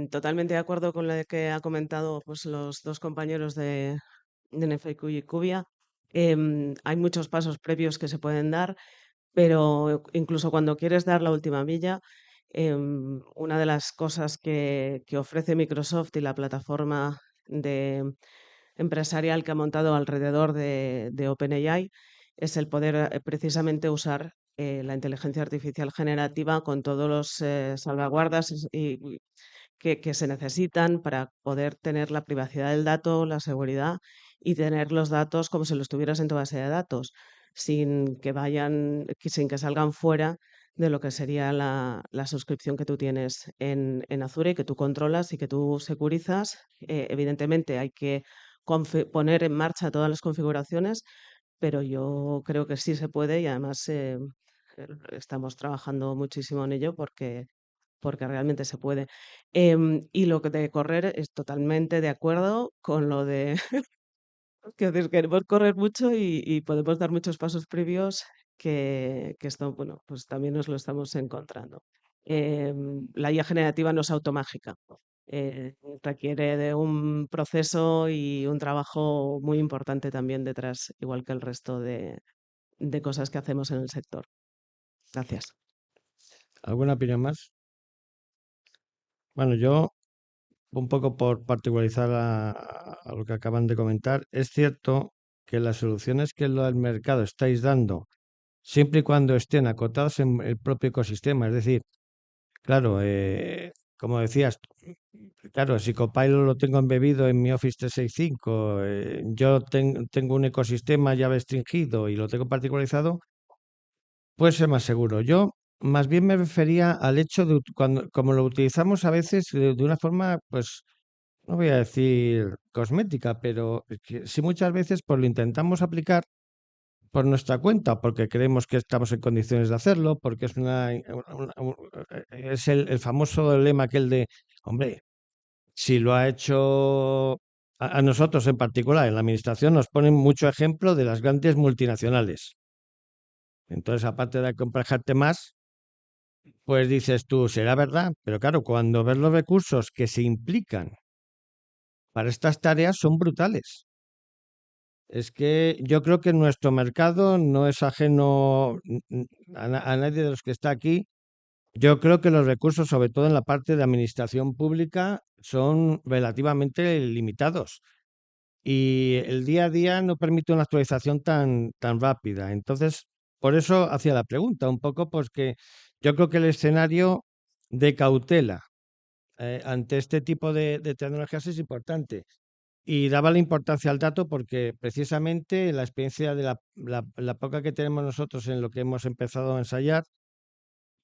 Totalmente de acuerdo con lo que ha comentado pues, los dos compañeros de NFIQ y Cubia. Hay muchos pasos previos que se pueden dar, pero incluso cuando quieres dar la última milla, una de las cosas que ofrece Microsoft y la plataforma empresarial que ha montado alrededor de OpenAI es el poder precisamente usar la inteligencia artificial generativa con todos los salvaguardas que se necesitan para poder tener la privacidad del dato, la seguridad y tener los datos como si los tuvieras en tu base de datos, sin que salgan fuera de lo que sería la suscripción que tú tienes en Azure y que tú controlas y que tú securizas. Evidentemente hay que poner en marcha todas las configuraciones, pero yo creo que sí se puede y además estamos trabajando muchísimo en ello porque realmente se puede. Y lo que de correr es totalmente de acuerdo con lo de que queremos correr mucho y podemos dar muchos pasos previos que esto, bueno, pues también nos lo estamos encontrando. La IA generativa no es automágica. Requiere de un proceso y un trabajo muy importante también detrás, igual que el resto de cosas que hacemos en el sector. Gracias. ¿Alguna opinión más? Bueno, yo, un poco por particularizar a lo que acaban de comentar, es cierto que las soluciones que el mercado estáis dando, siempre y cuando estén acotadas en el propio ecosistema, es decir, claro, como decías, claro, si Copilot lo tengo embebido en mi Office 365, yo tengo un ecosistema ya restringido y lo tengo particularizado, puede ser más seguro. Yo más bien me refería al hecho de cuando, como lo utilizamos a veces de una forma, pues, no voy a decir cosmética, pero que sí muchas veces pues lo intentamos aplicar por nuestra cuenta, porque creemos que estamos en condiciones de hacerlo, porque es es el famoso lema aquel de, hombre, si lo ha hecho a nosotros en particular, en la administración, nos ponen mucho ejemplo de las grandes multinacionales. Entonces, aparte de acomplejarte más, pues dices tú, será verdad, pero claro, cuando ves los recursos que se implican para estas tareas son brutales. Es que yo creo que nuestro mercado no es ajeno a nadie de los que está aquí. Yo creo que los recursos, sobre todo en la parte de administración pública, son relativamente limitados y el día a día no permite una actualización tan rápida. Entonces, por eso hacía la pregunta, un poco porque yo creo que el escenario de cautela ante este tipo de tecnologías es importante. Y daba la importancia al dato porque precisamente la experiencia de la poca que tenemos nosotros en lo que hemos empezado a ensayar,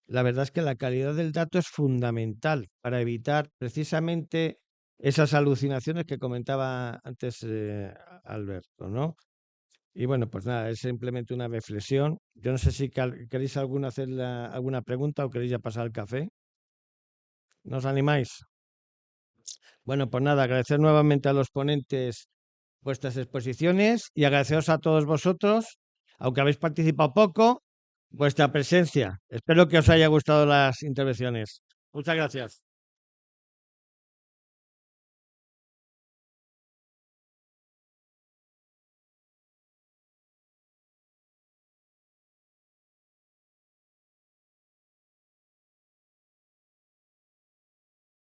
la verdad es que la calidad del dato es fundamental para evitar precisamente esas alucinaciones que comentaba antes Alberto, ¿no? Y bueno, pues nada, es simplemente una reflexión. Yo no sé si queréis hacer alguna pregunta o queréis ya pasar al café. ¿No os animáis? Bueno, pues nada, agradecer nuevamente a los ponentes vuestras exposiciones y agradeceros a todos vosotros, aunque habéis participado poco, vuestra presencia. Espero que os haya gustado las intervenciones. Muchas gracias.